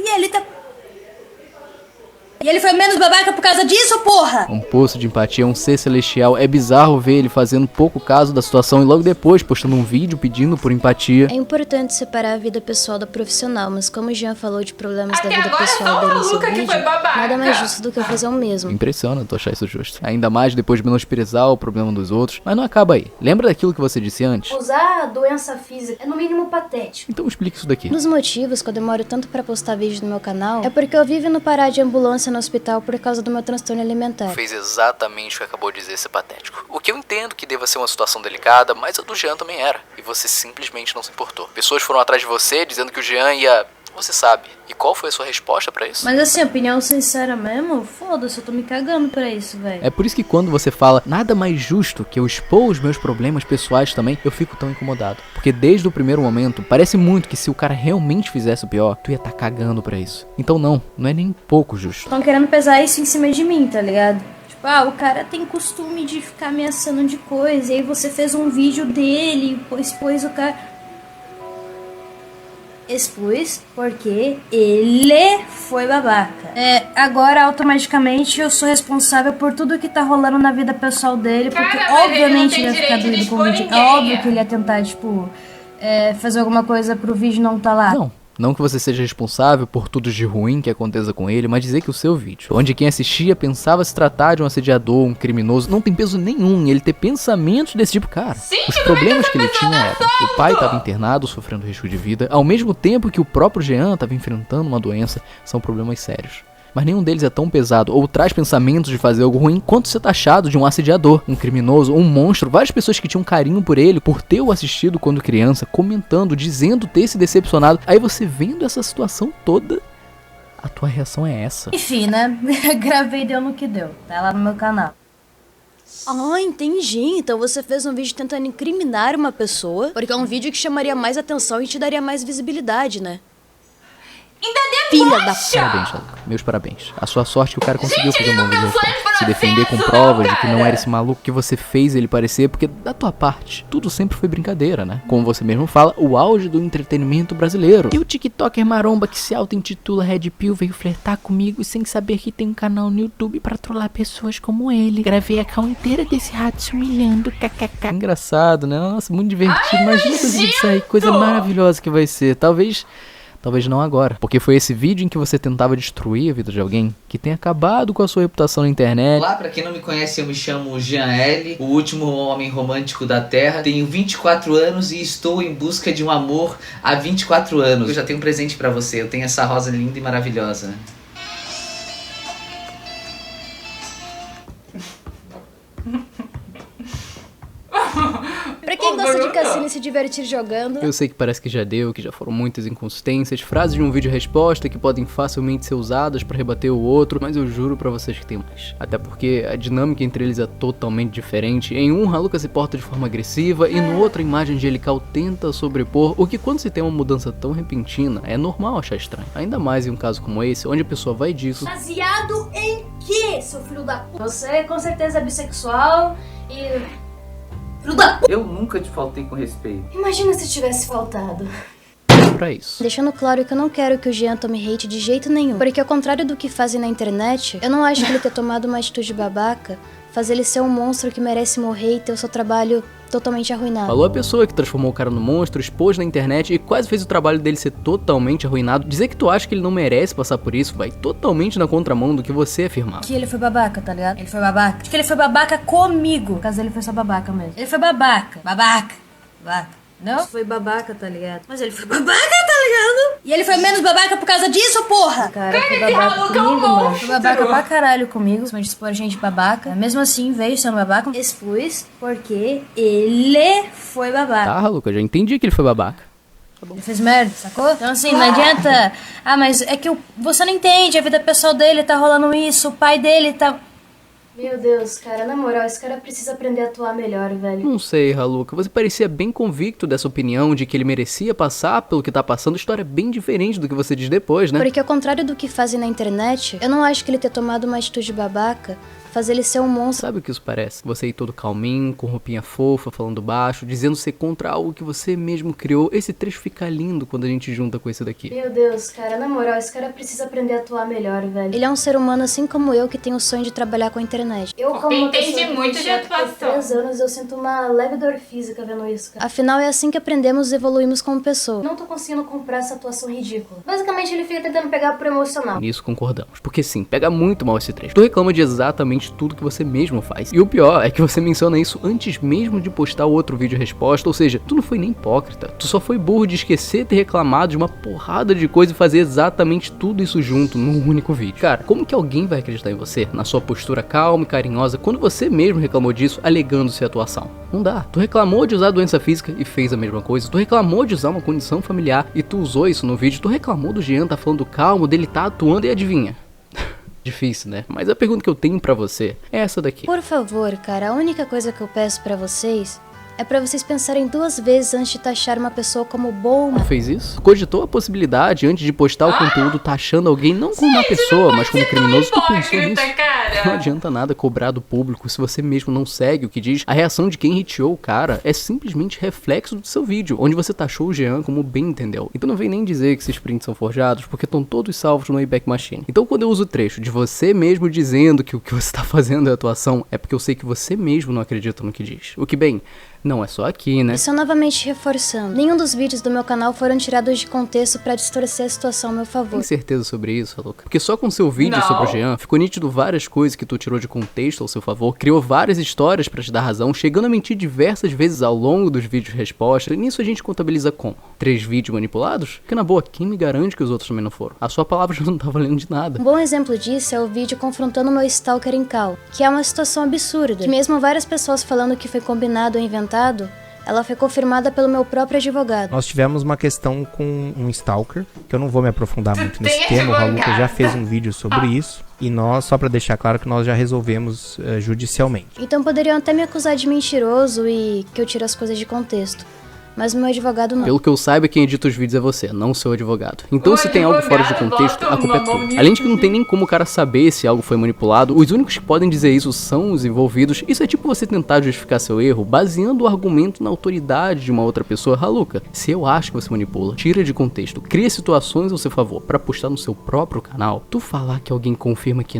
E ele foi menos babaca por causa disso, porra! Um poço de empatia, um ser celestial. É bizarro ver ele fazendo pouco caso da situação e logo depois postando um vídeo pedindo por empatia. É importante separar a vida pessoal da profissional, mas como o Jean falou de problemas da vida pessoal dele em seu vídeo, nada mais justo do que eu fazer o mesmo. Impressiona tu achar isso justo. Ainda mais depois de menosprezar o problema dos outros. Mas não acaba aí. Lembra daquilo que você disse antes? Usar a doença física é no mínimo patético. Então explica isso daqui. Um dos motivos que eu demoro tanto pra postar vídeo no meu canal é porque eu vivo no parar de ambulância no hospital por causa do meu transtorno alimentar. Fez exatamente o que acabou de dizer ser patético. O que eu entendo que deva ser uma situação delicada, mas a do Jean também era. E você simplesmente não se importou. Pessoas foram atrás de você dizendo que o Jean ia... Você sabe. E qual foi a sua resposta pra isso? Mas assim, opinião sincera mesmo, foda-se, eu tô me cagando pra isso, velho. É por isso que quando você fala nada mais justo que eu expor os meus problemas pessoais também, eu fico tão incomodado. Porque desde o primeiro momento, parece muito que se o cara realmente fizesse o pior, tu ia tá cagando pra isso. Então não é nem um pouco justo. Estão querendo pesar isso em cima de mim, tá ligado? Tipo, o cara tem costume de ficar ameaçando de coisa, e aí você fez um vídeo dele, expôs o cara... Expus porque ele foi babaca. Agora automaticamente eu sou responsável por tudo que tá rolando na vida pessoal dele, porque obviamente ele ia ficar doido com o vídeo. É óbvio que ele ia tentar, tipo, fazer alguma coisa pro vídeo não tá lá. Não que você seja responsável por tudo de ruim que aconteça com ele, mas dizer que o seu vídeo, onde quem assistia pensava se tratar de um assediador, um criminoso, não tem peso nenhum em ele ter pensamentos desse tipo. Cara, os problemas que ele tinha eram: o pai estava internado, sofrendo risco de vida, ao mesmo tempo que o próprio Jean estava enfrentando uma doença. São problemas sérios. Mas nenhum deles é tão pesado ou traz pensamentos de fazer algo ruim quanto ser taxado de um assediador, um criminoso, um monstro. Várias pessoas que tinham carinho por ele, por ter o assistido quando criança, comentando, dizendo ter se decepcionado. Aí você vendo essa situação toda, a tua reação é essa. Enfim, né? Gravei e deu no que deu. Tá lá no meu canal. Entendi. Então você fez um vídeo tentando incriminar uma pessoa, porque é um vídeo que chamaria mais atenção e te daria mais visibilidade, né? Ainda filha da Parabéns, Haluka. Meus parabéns. A sua sorte que o cara conseguiu fazer um vídeo se defender com provas de que não era esse maluco que você fez ele parecer, porque da tua parte, tudo sempre foi brincadeira, né? Como você mesmo fala, o auge do entretenimento brasileiro. E o tiktoker maromba que se auto-intitula Red Pill veio flertar comigo sem saber que tem um canal no YouTube pra trollar pessoas como ele. Gravei a call inteira desse rato se humilhando, kkk. Engraçado, né? Nossa, muito divertido. Imagina conseguir sair, coisa maravilhosa que vai ser. Talvez não agora, porque foi esse vídeo em que você tentava destruir a vida de alguém que tem acabado com a sua reputação na internet. Olá, pra quem não me conhece, eu me chamo Jean L., o último homem romântico da Terra. Tenho 24 anos e estou em busca de um amor há 24 anos. Eu já tenho um presente pra você, eu tenho essa rosa linda e maravilhosa. Pra quem gosta de cassino e se divertir jogando... Eu sei que parece que já deu, que já foram muitas inconsistências, frases de um vídeo resposta que podem facilmente ser usadas pra rebater o outro, mas eu juro pra vocês que tem mais. Até porque a dinâmica entre eles é totalmente diferente. Em um, Haluka se porta de forma agressiva e no outro, a imagem angelical tenta sobrepor, o que quando se tem uma mudança tão repentina, é normal achar estranho. Ainda mais em um caso como esse, onde a pessoa vai disso... Baseado em quê, seu filho da puta? Você com certeza é bissexual e... Eu nunca te faltei com respeito. Imagina se tivesse faltado. Pra isso. Deixando claro que eu não quero que o Jean tome hate de jeito nenhum, porque ao contrário do que fazem na internet, eu não acho que ele ter tomado uma atitude babaca faz ele ser um monstro que merece morrer e ter o seu trabalho totalmente arruinado. Falou a pessoa que transformou o cara no monstro, expôs na internet e quase fez o trabalho dele ser totalmente arruinado. Dizer que tu acha que ele não merece passar por isso vai totalmente na contramão do que você afirmava. Que ele foi babaca, tá ligado? Ele foi babaca. Acho que ele foi babaca comigo. No caso, ele foi só babaca mesmo. Ele foi babaca. Babaca. Não? Foi babaca, tá ligado? Mas ele foi babaca, tá ligado? E ele foi menos babaca por causa disso, porra! Cara, foi babaca comigo, mano. Foi babaca pra caralho comigo. Mas expor gente babaca. Mesmo assim, veio sendo babaca. Expus porque ele foi babaca. Tá, Haluka, já entendi que ele foi babaca. Ele fez merda, sacou? Então assim, não adianta... Ah, mas é que você não entende, a vida pessoal dele tá rolando isso, o pai dele tá... Meu Deus, cara, na moral, esse cara precisa aprender a atuar melhor, velho. Não sei, Haluka, você parecia bem convicto dessa opinião de que ele merecia passar pelo que tá passando. História bem diferente do que você diz depois, né? Porque ao contrário do que fazem na internet, eu não acho que ele ter tomado uma atitude babaca faz ele ser um monstro. Sabe o que isso parece? Você ir todo calminho, com roupinha fofa, falando baixo, dizendo ser contra algo que você mesmo criou. Esse trecho fica lindo quando a gente junta com esse daqui. Meu Deus, cara, na moral, esse cara precisa aprender a atuar melhor, velho. Ele é um ser humano assim como eu, que tem o sonho de trabalhar com a internet. Eu, como uma pessoa Entendi muito de atuação. Por 3 anos, eu sinto uma leve dor física vendo isso, cara. Afinal, é assim que aprendemos e evoluímos como pessoa. Não tô conseguindo comprar essa atuação ridícula. Basicamente, ele fica tentando pegar pro emocional. Nisso concordamos. Porque sim, pega muito mal esse trecho. Tu reclama de exatamente tudo que você mesmo faz. E o pior é que você menciona isso antes mesmo de postar o outro vídeo resposta, ou seja, tu não foi nem hipócrita, tu só foi burro de esquecer ter reclamado de uma porrada de coisa e fazer exatamente tudo isso junto num único vídeo. Cara, como que alguém vai acreditar em você, na sua postura calma e carinhosa, quando você mesmo reclamou disso, alegando ser atuação? Não dá. Tu reclamou de usar doença física e fez a mesma coisa, tu reclamou de usar uma condição familiar e tu usou isso no vídeo, tu reclamou do Jean tá falando calmo, dele tá atuando e adivinha? Difícil, né? Mas a pergunta que eu tenho pra você é essa daqui. Por favor, cara, a única coisa que eu peço pra vocês é pra vocês pensarem 2 vezes antes de taxar uma pessoa como boa. Não fez isso? Cogitou a possibilidade antes de postar o conteúdo taxando alguém não como uma pessoa, mas como criminoso? Tu pensou nisso? Não adianta nada cobrar do público se você mesmo não segue o que diz. A reação de quem hiteou o cara é simplesmente reflexo do seu vídeo, onde você taxou o Jean como bem entendeu. Então não vem nem dizer que esses prints são forjados, porque estão todos salvos no Wayback Machine. Então quando eu uso o trecho de você mesmo dizendo que o que você tá fazendo é atuação, é porque eu sei que você mesmo não acredita no que diz. O que, bem, não é só aqui, né? E só novamente reforçando, nenhum dos vídeos do meu canal foram tirados de contexto pra distorcer a situação a meu favor. Tem certeza sobre isso, Haluka? Porque só com seu vídeo sobre o Jean, ficou nítido várias coisas que tu tirou de contexto ao seu favor, criou várias histórias pra te dar razão, chegando a mentir diversas vezes ao longo dos vídeos de resposta, e nisso a gente contabiliza como? 3 vídeos manipulados? Porque na boa, quem me garante que os outros também não foram? A sua palavra já não tá valendo de nada. Um bom exemplo disso é o vídeo confrontando meu stalker em cal, que é uma situação absurda, que mesmo várias pessoas falando que foi combinado ou inventado, ela foi confirmada pelo meu próprio advogado. Nós tivemos uma questão com um stalker, que eu não vou me aprofundar muito nesse tema, o Haluka já fez um vídeo sobre isso, e nós, só pra deixar claro que nós já resolvemos judicialmente. Então poderiam até me acusar de mentiroso e que eu tiro as coisas de contexto. Mas meu advogado não. Pelo que eu saiba, quem edita os vídeos é você, não o seu advogado. Então se tem algo fora de contexto, a culpa é tua. Além de que não tem nem como o cara saber se algo foi manipulado, os únicos que podem dizer isso são os envolvidos. Isso é tipo você tentar justificar seu erro baseando o argumento na autoridade de uma outra pessoa. Haluka, se eu acho que você manipula, tira de contexto, cria situações ao seu favor pra postar no seu próprio canal, tu falar que alguém confirma que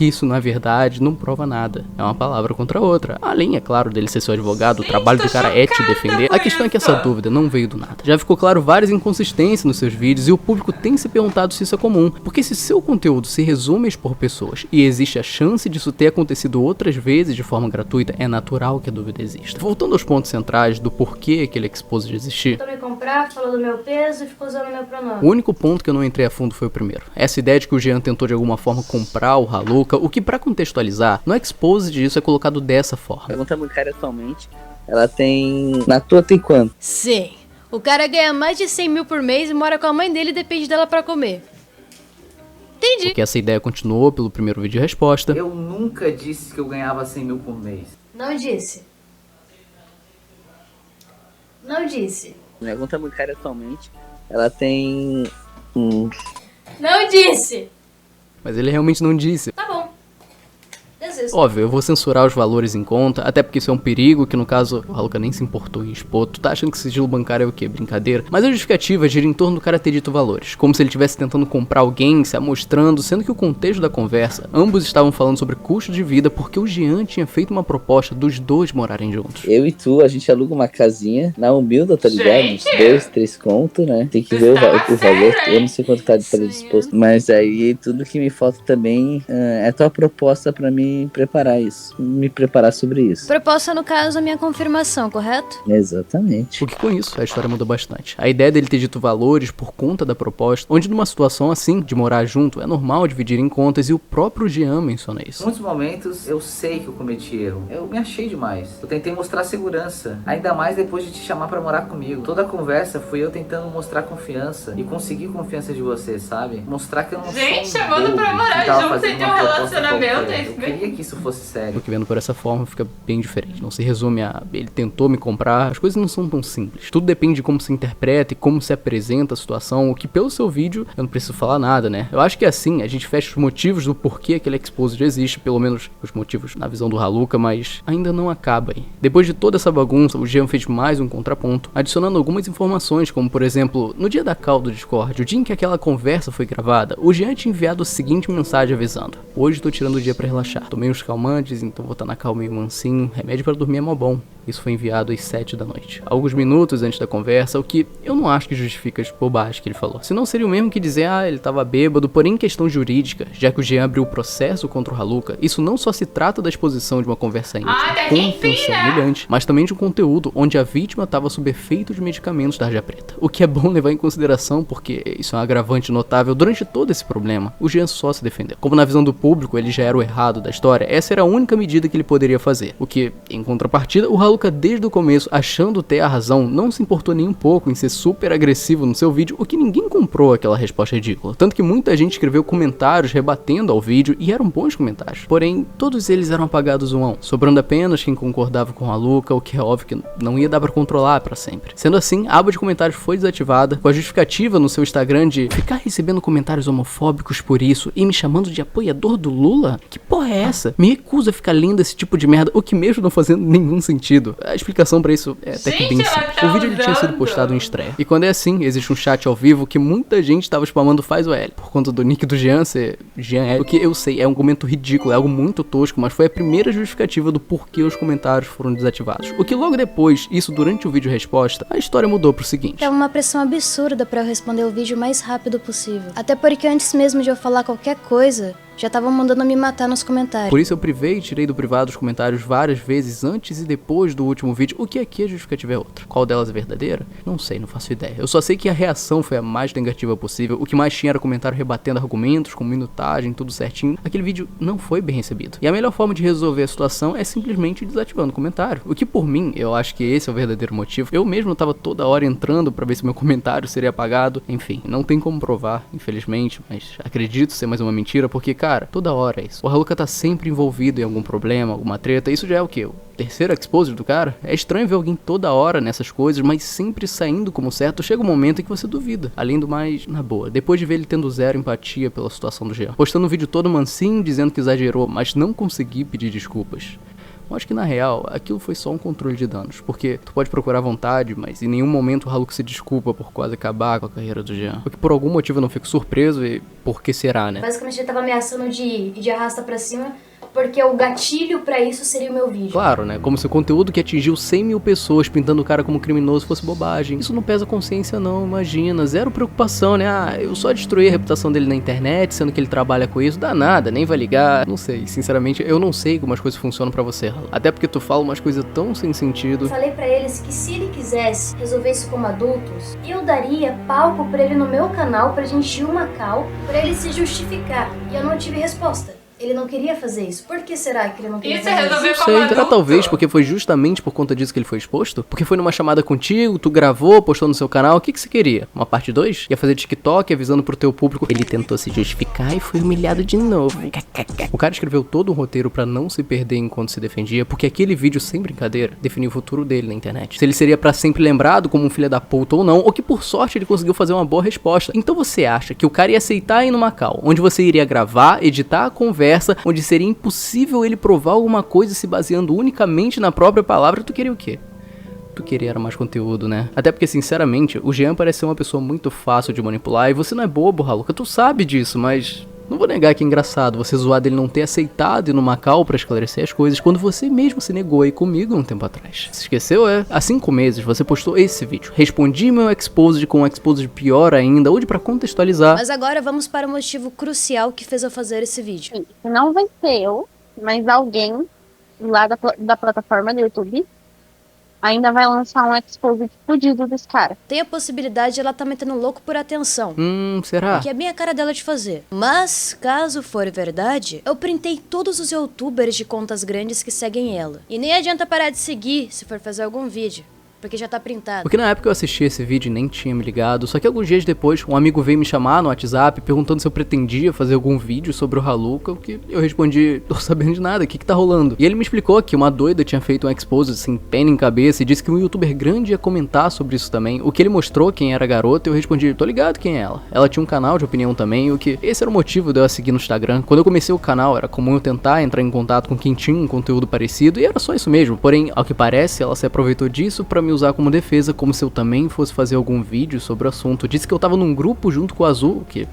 isso não é verdade, não prova nada. É uma palavra contra a outra. Além, é claro, dele ser seu advogado, o trabalho do cara é te defender. A questão é que essa dúvida não veio do nada. Já ficou claro várias inconsistências nos seus vídeos e o público tem se perguntado se isso é comum, porque se seu conteúdo se resume a expor pessoas e existe a chance disso ter acontecido outras vezes de forma gratuita, é natural que a dúvida exista. Voltando aos pontos centrais do porquê aquele exposed existir, Tentou me comprar, falou do meu peso e ficou usando meu pronome. o único ponto que eu não entrei a fundo foi o primeiro. Essa ideia de que o Jean tentou de alguma forma comprar o Haluka, o que pra contextualizar, no exposed isso é colocado dessa forma. A pergunta bancária atualmente, ela tem... Na tua tem quanto? Sim. O cara ganha mais de 100 mil por mês e mora com a mãe dele e depende dela pra comer. Entendi. Porque essa ideia continuou pelo primeiro vídeo de resposta. Eu nunca disse que eu ganhava 100 mil por mês. Não disse. Não disse. Minha conta bancária atualmente, ela tem... Não disse. Mas ele realmente não disse. Tá bom. Desisto. Óbvio, eu vou censurar os valores em conta, até porque isso é um perigo, que no caso o Haluka nem se importou em expor. Tu tá achando que sigilo bancário é o quê? Brincadeira? Mas a justificativa gira em torno do cara ter dito valores, como se ele estivesse tentando comprar alguém, se amostrando, sendo que o contexto da conversa, ambos estavam falando sobre custo de vida, porque o Jean tinha feito uma proposta dos dois morarem juntos. Eu e tu, a gente aluga uma casinha na Humilda, tá ligado? Uns 2, 3 conto, né? Tem que ver o valor, eu não sei quanto tá de disposto. Mas aí tudo que me falta também é tua proposta pra mim me preparar sobre isso. Proposta, no caso, a minha confirmação, correto? Exatamente. Porque com isso, a história muda bastante. A ideia dele ter dito valores por conta da proposta, onde numa situação assim, de morar junto, é normal dividir em contas, e o próprio Jean menciona isso. Em muitos momentos, eu sei que eu cometi erro. Eu me achei demais. Eu tentei mostrar segurança, ainda mais depois de te chamar pra morar comigo. Toda a conversa foi eu tentando mostrar confiança e conseguir confiança de você, sabe? Mostrar que eu não sou um chamando pra morar junto e ter um relacionamento. Eu queria que isso fosse sério. Porque vendo por essa forma fica bem diferente. Não se resume a ele tentou me comprar. As coisas não são tão simples. Tudo depende de como se interpreta e como se apresenta a situação. O que pelo seu vídeo eu não preciso falar nada, né? Eu acho que assim a gente fecha os motivos do porquê aquele exposed existe, pelo menos os motivos na visão do Haluka, mas ainda não acaba aí. Depois de toda essa bagunça, o Jean fez mais um contraponto, adicionando algumas informações, como por exemplo, no dia da call do Discord, o dia em que aquela conversa foi gravada, o Jean tinha enviado a seguinte mensagem avisando: hoje tô tirando o dia pra relaxar, tomei uns calmantes, então vou estar na call meio mansinho, remédio pra dormir é mó bom. Isso foi enviado às 7 da noite, alguns minutos antes da conversa, o que eu não acho que justifica as bobagens que ele falou. Senão seria o mesmo que dizer, ele tava bêbado, porém em questão jurídica, já que o Jean abriu o processo contra o Haluka, isso não só se trata da exposição de uma conversa íntima, com intenção humilhante, mas também de um conteúdo onde a vítima estava sob efeito de medicamentos da Tarja Preta. O que é bom levar em consideração, porque isso é um agravante notável durante todo esse problema. O Jean só se defendeu. Como na visão do público ele já era o errado da história, essa era a única medida que ele poderia fazer. O que, em contrapartida, o Haluka desde o começo, achando ter a razão, não se importou nem um pouco em ser super agressivo no seu vídeo, o que ninguém comprou aquela resposta ridícula. Tanto que muita gente escreveu comentários rebatendo ao vídeo, e eram bons comentários. Porém, todos eles eram apagados um a um, sobrando apenas quem concordava com o Haluka, o que é óbvio que não ia dar pra controlar pra sempre. Sendo assim, a aba de comentários foi desativada, com a justificativa no seu Instagram de ficar recebendo comentários homofóbicos por isso e me chamando de apoiador do Lula? Que porra é essa? Me recuso a ficar lendo esse tipo de merda, o que mesmo não fazendo nenhum sentido. A explicação pra isso é até que bem simples. O vídeo ele tinha sido postado em estreia. E quando é assim, existe um chat ao vivo que muita gente tava spamando faz o L. Por conta do nick do Jean ser Jean L. O que eu sei é um comentário ridículo, é algo muito tosco, mas foi a primeira justificativa do porquê os comentários foram desativados. O que logo depois, isso durante o vídeo resposta, a história mudou pro seguinte. Tava uma pressão absurda pra eu responder o vídeo o mais rápido possível. Até porque antes mesmo de eu falar qualquer coisa, já estavam mandando me matar nos comentários. Por isso eu privei e tirei do privado os comentários várias vezes antes e depois do último vídeo, o que aqui a justificativa é outra. Qual delas é verdadeira? Não sei, não faço ideia. Eu só sei que a reação foi a mais negativa possível, o que mais tinha era comentário rebatendo argumentos, com minutagem, tudo certinho. Aquele vídeo não foi bem recebido. E a melhor forma de resolver a situação é simplesmente desativando o comentário. O que por mim, eu acho que esse é o verdadeiro motivo. Eu mesmo tava toda hora entrando pra ver se meu comentário seria apagado. Enfim, não tem como provar, infelizmente, mas acredito ser mais uma mentira, porque cara, toda hora é isso. O Haluka tá sempre envolvido em algum problema, alguma treta. Isso já é o quê? O terceiro exposed do cara? É estranho ver alguém toda hora nessas coisas, mas sempre saindo como certo. Chega um momento em que você duvida. Além do mais, na boa, depois de ver ele tendo zero empatia pela situação do Jean, postando um vídeo todo mansinho, dizendo que exagerou, mas não consegui pedir desculpas. Eu acho que na real, aquilo foi só um controle de danos, porque tu pode procurar à vontade, mas em nenhum momento o Haluka se desculpa por quase acabar com a carreira do Jean. Porque por algum motivo eu não fico surpreso e por que será, né? Basicamente ele tava ameaçando de arrasta pra cima, porque o gatilho pra isso seria o meu vídeo. Claro, né? Como se o conteúdo que atingiu 100 mil pessoas pintando o cara como criminoso fosse bobagem. Isso não pesa consciência não, imagina. Zero preocupação, né? Eu só destruí a reputação dele na internet, sendo que ele trabalha com isso. Dá nada, nem vai ligar. Não sei, sinceramente, eu não sei como as coisas funcionam pra você, Haluka. Até porque tu fala umas coisas tão sem sentido. Eu falei pra eles que se ele quisesse resolver isso como adultos, eu daria palco pra ele no meu canal pra gente ir uma call, pra ele se justificar. E eu não tive resposta. Ele não queria fazer isso. Por que será que ele não queria fazer isso? Não sei, será talvez porque foi justamente por conta disso que ele foi exposto? Porque foi numa chamada contigo, tu gravou, postou no seu canal, o que você queria? Uma parte 2? Ia fazer TikTok avisando pro teu público. Ele tentou se justificar e foi humilhado de novo. O cara escreveu todo um roteiro pra não se perder enquanto se defendia, porque aquele vídeo, sem brincadeira, definiu o futuro dele na internet. Se ele seria pra sempre lembrado como um filho da puta ou não, ou que por sorte ele conseguiu fazer uma boa resposta. Então você acha que o cara ia aceitar ir numa call, onde você iria gravar, editar a conversa, onde seria impossível ele provar alguma coisa se baseando unicamente na própria palavra? Tu queria o quê? Tu queria era mais conteúdo, né? Até porque, sinceramente, o Jean parece ser uma pessoa muito fácil de manipular, e você não é bobo, Haluka, tu sabe disso, mas não vou negar que é engraçado você zoar dele não ter aceitado ir numa call pra esclarecer as coisas quando você mesmo se negou aí comigo um tempo atrás. Se esqueceu, é? Há 5 meses você postou esse vídeo. Respondi meu exposed com um exposed pior ainda, hoje pra contextualizar. Mas agora vamos para o motivo crucial que fez eu fazer esse vídeo. Não venceu, mas alguém lá da plataforma do YouTube ainda vai lançar um expose fudido desse cara. Tem a possibilidade de ela tá metendo louco por atenção. Será? Que é bem a cara dela de fazer. Mas, caso for verdade, eu printei todos os youtubers de contas grandes que seguem ela. E nem adianta parar de seguir se for fazer algum vídeo, porque já tá printado. Porque na época eu assisti esse vídeo e nem tinha me ligado, só que alguns dias depois um amigo veio me chamar no WhatsApp perguntando se eu pretendia fazer algum vídeo sobre o Haluka, o que eu respondi, tô sabendo de nada, o que tá rolando? E ele me explicou que uma doida tinha feito um expose sem pena em cabeça e disse que um youtuber grande ia comentar sobre isso também, o que ele mostrou quem era a garota e eu respondi, tô ligado quem é ela. Ela tinha um canal de opinião também, o que esse era o motivo de eu a seguir no Instagram. Quando eu comecei o canal era comum eu tentar entrar em contato com quem tinha um conteúdo parecido e era só isso mesmo, porém, ao que parece, ela se aproveitou disso pra me usar como defesa, como se eu também fosse fazer algum vídeo sobre o assunto. Disse que eu tava num grupo junto com o Azul, que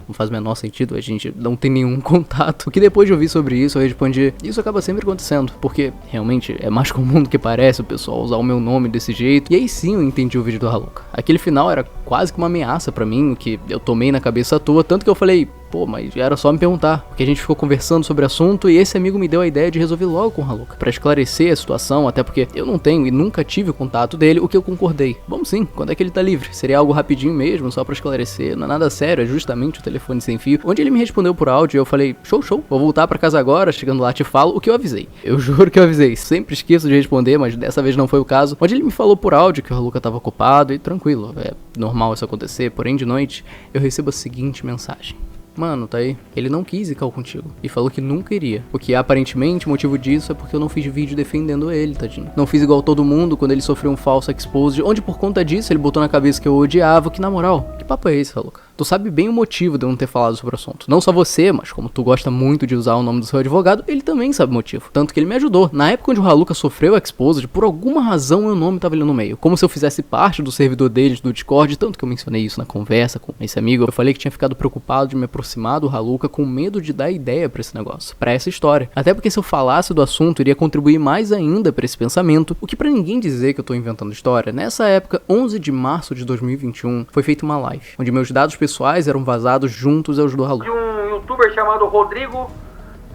não faz o menor sentido, a gente não tem nenhum contato. Que depois de ouvir sobre isso, eu respondi, isso acaba sempre acontecendo, porque realmente é mais comum do que parece o pessoal usar o meu nome desse jeito. E aí sim eu entendi o vídeo do Haluka. Aquele final era quase que uma ameaça pra mim, o que eu tomei na cabeça à toa, tanto que eu falei, pô, mas era só me perguntar, porque a gente ficou conversando sobre o assunto e esse amigo me deu a ideia de resolver logo com o Haluka, pra esclarecer a situação, até porque eu não tenho e nunca tive o contato dele, o que eu concordei. Vamos sim, quando é que ele tá livre? Seria algo rapidinho mesmo, só pra esclarecer, não é nada sério, é justamente o telefone sem fio, onde ele me respondeu por áudio e eu falei, show, vou voltar pra casa agora, chegando lá te falo o que eu avisei. Eu juro que eu avisei, sempre esqueço de responder, mas dessa vez não foi o caso, onde ele me falou por áudio que o Haluka tava ocupado e tranquilo, é normal isso acontecer, porém de noite eu recebo a seguinte mensagem. Mano, tá aí. Ele não quis ir contigo. E falou que nunca iria. O que aparentemente o motivo disso é porque eu não fiz vídeo defendendo ele, tadinho. Não fiz igual todo mundo quando ele sofreu um falso expose, onde por conta disso ele botou na cabeça que eu odiava. Que na moral, que papo é esse, Haluka? Tu sabe bem o motivo de eu não ter falado sobre o assunto. Não só você, mas como tu gosta muito de usar o nome do seu advogado, ele também sabe o motivo. Tanto que ele me ajudou. Na época onde o Haluka sofreu o expose, por alguma razão meu nome tava ali no meio. Como se eu fizesse parte do servidor deles do Discord, tanto que eu mencionei isso na conversa com esse amigo. Eu falei que tinha ficado preocupado de me aproximar do Haluka com medo de dar ideia pra esse negócio, pra essa história. Até porque se eu falasse do assunto, iria contribuir mais ainda pra esse pensamento, o que pra ninguém dizer que eu tô inventando história. Nessa época, 11 de março de 2021, foi feita uma live, onde meus dados pessoais eram vazados juntos aos do Haluka. De um youtuber chamado Rodrigo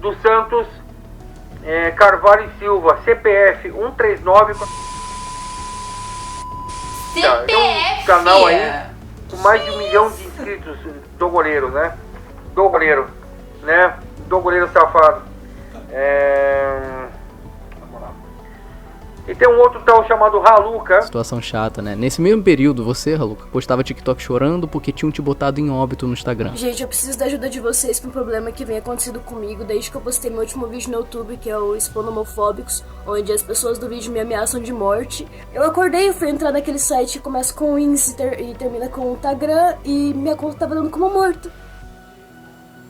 dos Santos Carvalho e Silva, CPF 139. CPF? É um canal aí com mais de 1 milhão de inscritos do goleiro, né? Do goleiro safado. Vamos lá. E tem um outro tal chamado Haluka. Situação chata, né? Nesse mesmo período, você, Haluka, postava TikTok chorando porque tinham te botado em óbito no Instagram. Gente, eu preciso da ajuda de vocês pra um problema que vem acontecendo comigo desde que eu postei meu último vídeo no YouTube, que é o Expondo Homofóbicos, onde as pessoas do vídeo me ameaçam de morte. Eu acordei, eu fui entrar naquele site que começa com INS e termina com Instagram, e minha conta tava dando como morto.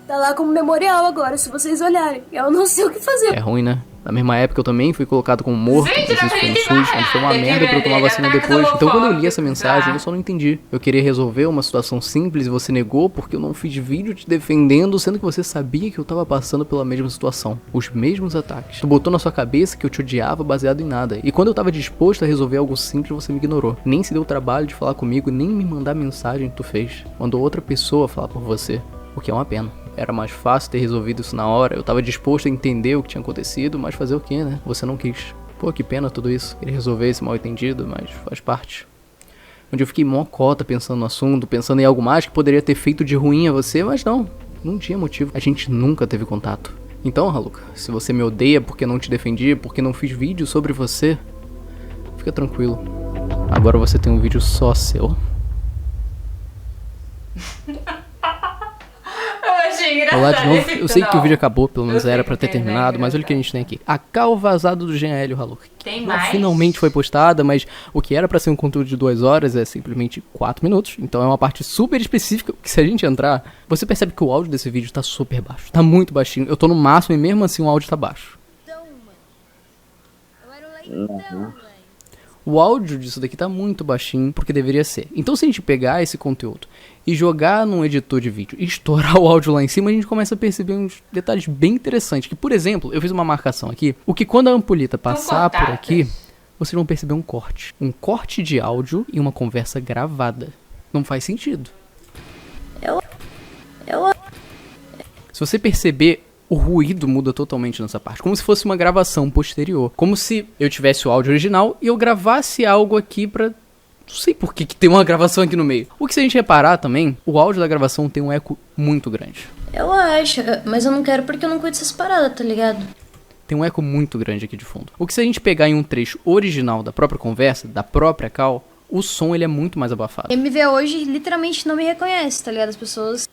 Tá lá como memorial agora, se vocês olharem. Eu não sei o que fazer. É ruim, né? Na mesma época eu também fui colocado como morto, mas isso foi no SUS, onde foi uma merda pra eu tomar vacina depois. Então quando eu li essa mensagem, eu só não entendi. Eu queria resolver uma situação simples e você negou porque eu não fiz vídeo te defendendo, sendo que você sabia que eu tava passando pela mesma situação. Os mesmos ataques. Tu botou na sua cabeça que eu te odiava baseado em nada. E quando eu tava disposto a resolver algo simples, você me ignorou. Nem se deu o trabalho de falar comigo, nem me mandar mensagem que tu fez. Mandou outra pessoa falar por você. O que é uma pena. Era mais fácil ter resolvido isso na hora. Eu tava disposto a entender o que tinha acontecido, mas fazer o que, né? Você não quis. Pô, que pena tudo isso. Queria resolver esse mal entendido, mas faz parte. Onde eu fiquei mocota pensando no assunto, pensando em algo mais que poderia ter feito de ruim a você, mas não tinha motivo. A gente nunca teve contato. Então, Haluka, se você me odeia porque não te defendi, porque não fiz vídeo sobre você, fica tranquilo. Agora você tem um vídeo só seu. Olá de novo, eu sei que o vídeo acabou, pelo menos era pra ter terminado, mas olha o que a gente tem aqui. A cal vazada do Jean Hélio Haluka. Tem mais? Finalmente foi postada, mas o que era pra ser um conteúdo de 2 horas é simplesmente 4 minutos. Então é uma parte super específica, que se a gente entrar, você percebe que o áudio desse vídeo tá super baixo. Tá muito baixinho, eu tô no máximo e mesmo assim o áudio tá baixo. O áudio disso daqui tá muito baixinho, porque deveria ser. Então se a gente pegar esse conteúdo e jogar num editor de vídeo e estourar o áudio lá em cima, a gente começa a perceber uns detalhes bem interessantes. Que, por exemplo, eu fiz uma marcação aqui, o que quando a ampulheta passar por aqui, vocês vão perceber um corte. Um corte de áudio e uma conversa gravada. Não faz sentido. Se você perceber O ruído muda totalmente nessa parte, como se fosse uma gravação posterior. Como se eu tivesse o áudio original e eu gravasse algo aqui pra... Não sei por que tem uma gravação aqui no meio. O que se a gente reparar também, o áudio da gravação tem um eco muito grande. Eu acho, mas eu não quero porque eu não cuido dessas paradas, tá ligado? Tem um eco muito grande aqui de fundo. O que se a gente pegar em um trecho original da própria conversa, da própria call, o som ele é muito mais abafado. Quem me vê hoje literalmente não me reconhece, tá ligado? As pessoas...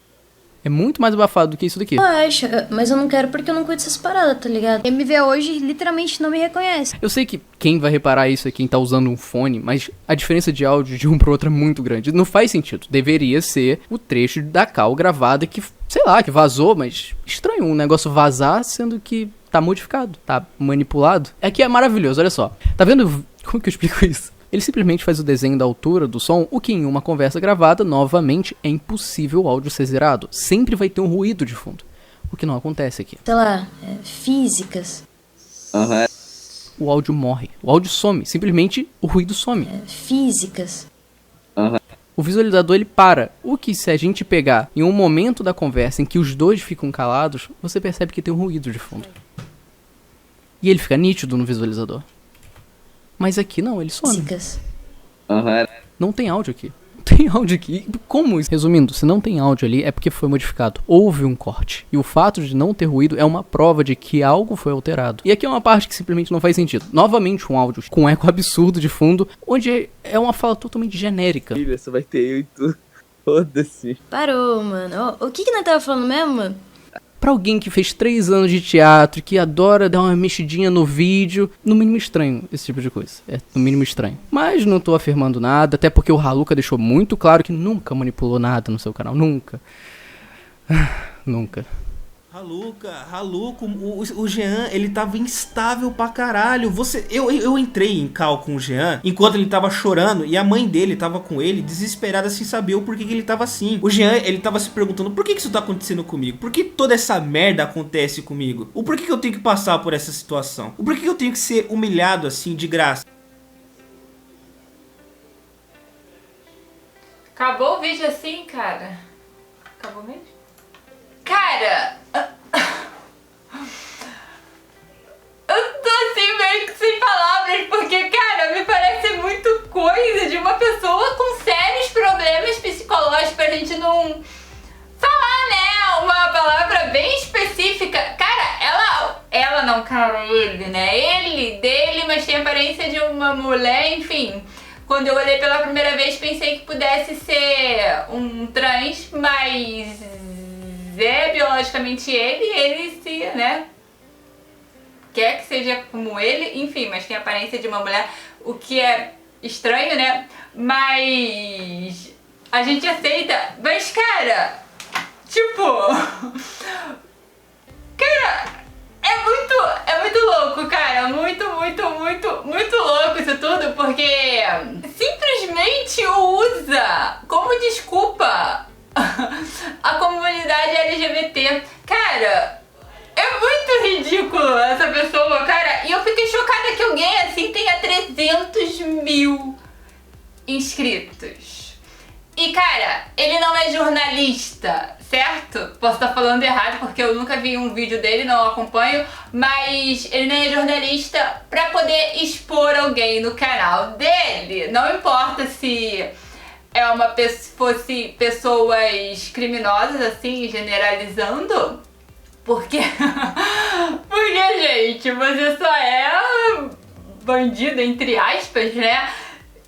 É muito mais abafado do que isso daqui. Eu acho, mas eu não quero porque eu não cuido dessas paradas, tá ligado? Quem me vê hoje literalmente não me reconhece. Eu sei que quem vai reparar isso é quem tá usando um fone, mas a diferença de áudio de um pro outro é muito grande. Não faz sentido. Deveria ser o trecho da call gravada que, sei lá, que vazou, mas estranho um negócio vazar sendo que tá modificado, tá manipulado. É que é maravilhoso, olha só. Tá vendo como que eu explico isso? Ele simplesmente faz o desenho da altura do som, o que em uma conversa gravada, novamente, é impossível o áudio ser zerado. Sempre vai ter um ruído de fundo, o que não acontece aqui. Sei lá, físicas. O áudio morre, o áudio some, simplesmente o ruído some. Físicas. O visualizador ele para, o que se a gente pegar em um momento da conversa em que os dois ficam calados, você percebe que tem um ruído de fundo. E ele fica nítido no visualizador. Mas aqui não, ele some. Não tem áudio aqui. Não tem áudio aqui. Como isso? Resumindo, se não tem áudio ali é porque foi modificado. Houve um corte. E o fato de não ter ruído é uma prova de que algo foi alterado. E aqui é uma parte que simplesmente não faz sentido. Novamente um áudio com eco absurdo de fundo, onde é uma fala totalmente genérica. Filha, só vai ter eu e tu. Foda-se. Parou, mano. O que nós tava falando mesmo, mano? Pra alguém que fez 3 anos de teatro, que adora dar uma mexidinha no vídeo, no mínimo estranho esse tipo de coisa. É no mínimo estranho. Mas não tô afirmando nada, até porque o Haluka deixou muito claro que nunca manipulou nada no seu canal. Nunca. Nunca. Haluka, o Jean, ele tava instável pra caralho. Eu entrei em cal com o Jean enquanto ele tava chorando e a mãe dele tava com ele, desesperada sem saber o porquê que ele tava assim. O Jean, ele tava se perguntando, por que isso tá acontecendo comigo? Por que toda essa merda acontece comigo? O porquê que eu tenho que passar por essa situação? O porquê que eu tenho que ser humilhado assim, de graça? Acabou o vídeo assim, cara? Acabou mesmo? Cara, eu tô assim meio que sem palavras, porque, cara, me parece muito coisa de uma pessoa com sérios problemas psicológicos pra gente não falar, né, uma palavra bem específica. Cara, ela não, cara, ele, né, ele, dele, mas tem a aparência de uma mulher, enfim. Quando eu olhei pela primeira vez, pensei que pudesse ser um trans, mas... é biologicamente ele se, né, quer que seja como ele, enfim, mas tem a aparência de uma mulher, o que é estranho, né, mas a gente aceita, mas cara, tipo, cara, é muito louco, cara, muito louco isso tudo, porque simplesmente usa como desculpa a comunidade LGBT. Cara, é muito ridículo essa pessoa, cara. E eu fiquei chocada que alguém assim tenha 300 mil inscritos. E, cara, ele não é jornalista, certo? Posso estar falando errado porque eu nunca vi um vídeo dele, não acompanho. Mas ele não é jornalista pra poder expor alguém no canal dele. Não importa se... fosse pessoas criminosas, assim, generalizando, porque, gente, você só é bandido, entre aspas, né,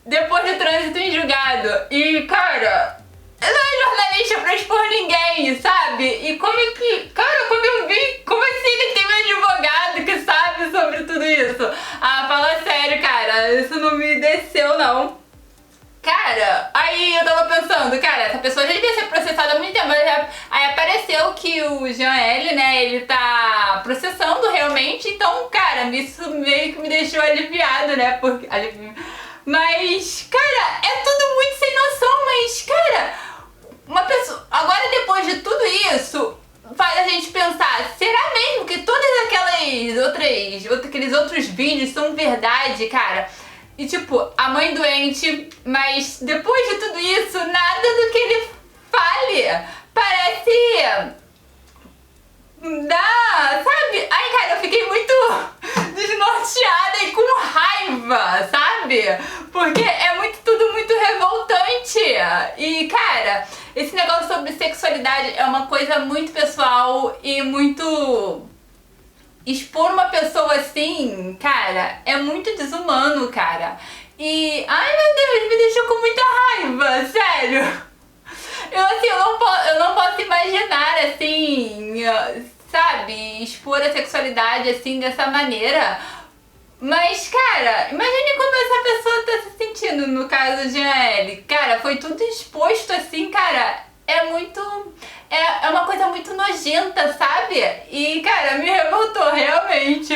depois do trânsito em julgado, e, cara, não é jornalista pra expor ninguém, sabe, e como é que, cara, quando eu vi, como assim ele tem um advogado que sabe sobre tudo isso? Ah, fala sério, cara, isso não me desceu, não. Cara, aí eu tava pensando, cara, essa pessoa já devia ser processada há muito tempo, mas aí apareceu que o Jean L, né, ele tá processando realmente, então, cara, isso meio que me deixou aliviado, né, porque... Mas, cara, é tudo muito sem noção, mas, cara, uma pessoa... Agora, depois de tudo isso, faz a gente pensar, será mesmo que todas aqueles outros vídeos são verdade, cara? E tipo, a mãe doente, mas depois de tudo isso, nada do que ele fale parece sabe? Ai, cara, eu fiquei muito desnorteada e com raiva, sabe? Porque é tudo muito revoltante. E, cara, esse negócio sobre sexualidade é uma coisa muito pessoal e muito... Expor uma pessoa assim, cara, é muito desumano, cara. E, ai meu Deus, me deixou com muita raiva, sério. Eu não posso imaginar, assim, sabe, expor a sexualidade, assim, dessa maneira. Mas, cara, imagine como essa pessoa tá se sentindo, no caso de Aele. Cara, foi tudo exposto, assim, cara, é uma coisa muito nojenta, sabe? E, cara, me revoltou, realmente.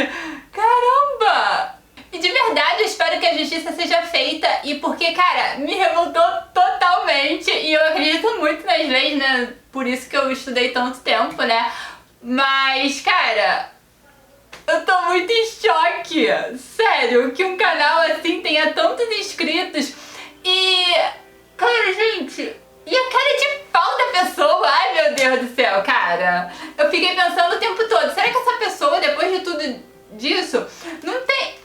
Caramba! E de verdade, eu espero que a justiça seja feita, e porque, cara, me revoltou totalmente, e eu acredito muito nas leis, né, por isso que eu estudei tanto tempo, né, mas, cara, eu tô muito em choque, sério, que um canal assim tenha tantos inscritos, e, cara, gente, e a cara de pau da pessoa, ai meu Deus do céu, cara, eu fiquei pensando o tempo todo, será que essa pessoa, depois de tudo disso, não tem,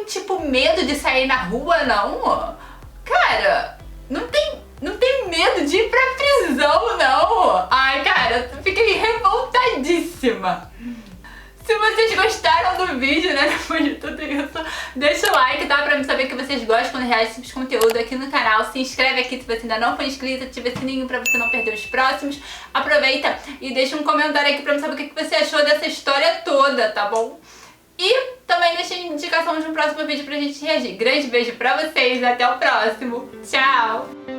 tipo, medo de sair na rua, não? Cara, não tem medo de ir pra prisão, não? Ai, cara, eu fiquei revoltadíssima. Se vocês gostaram do vídeo, né, depois de tudo isso, deixa o like, tá? Pra me saber que vocês gostam quando reage esse tipo de conteúdo aqui no canal. Se inscreve aqui se você ainda não for inscrito, ativa o sininho pra você não perder os próximos. Aproveita e deixa um comentário aqui pra me saber o que você achou dessa história toda, tá bom? E também deixa indicação de um próximo vídeo pra gente reagir. Grande beijo pra vocês, até o próximo. Tchau!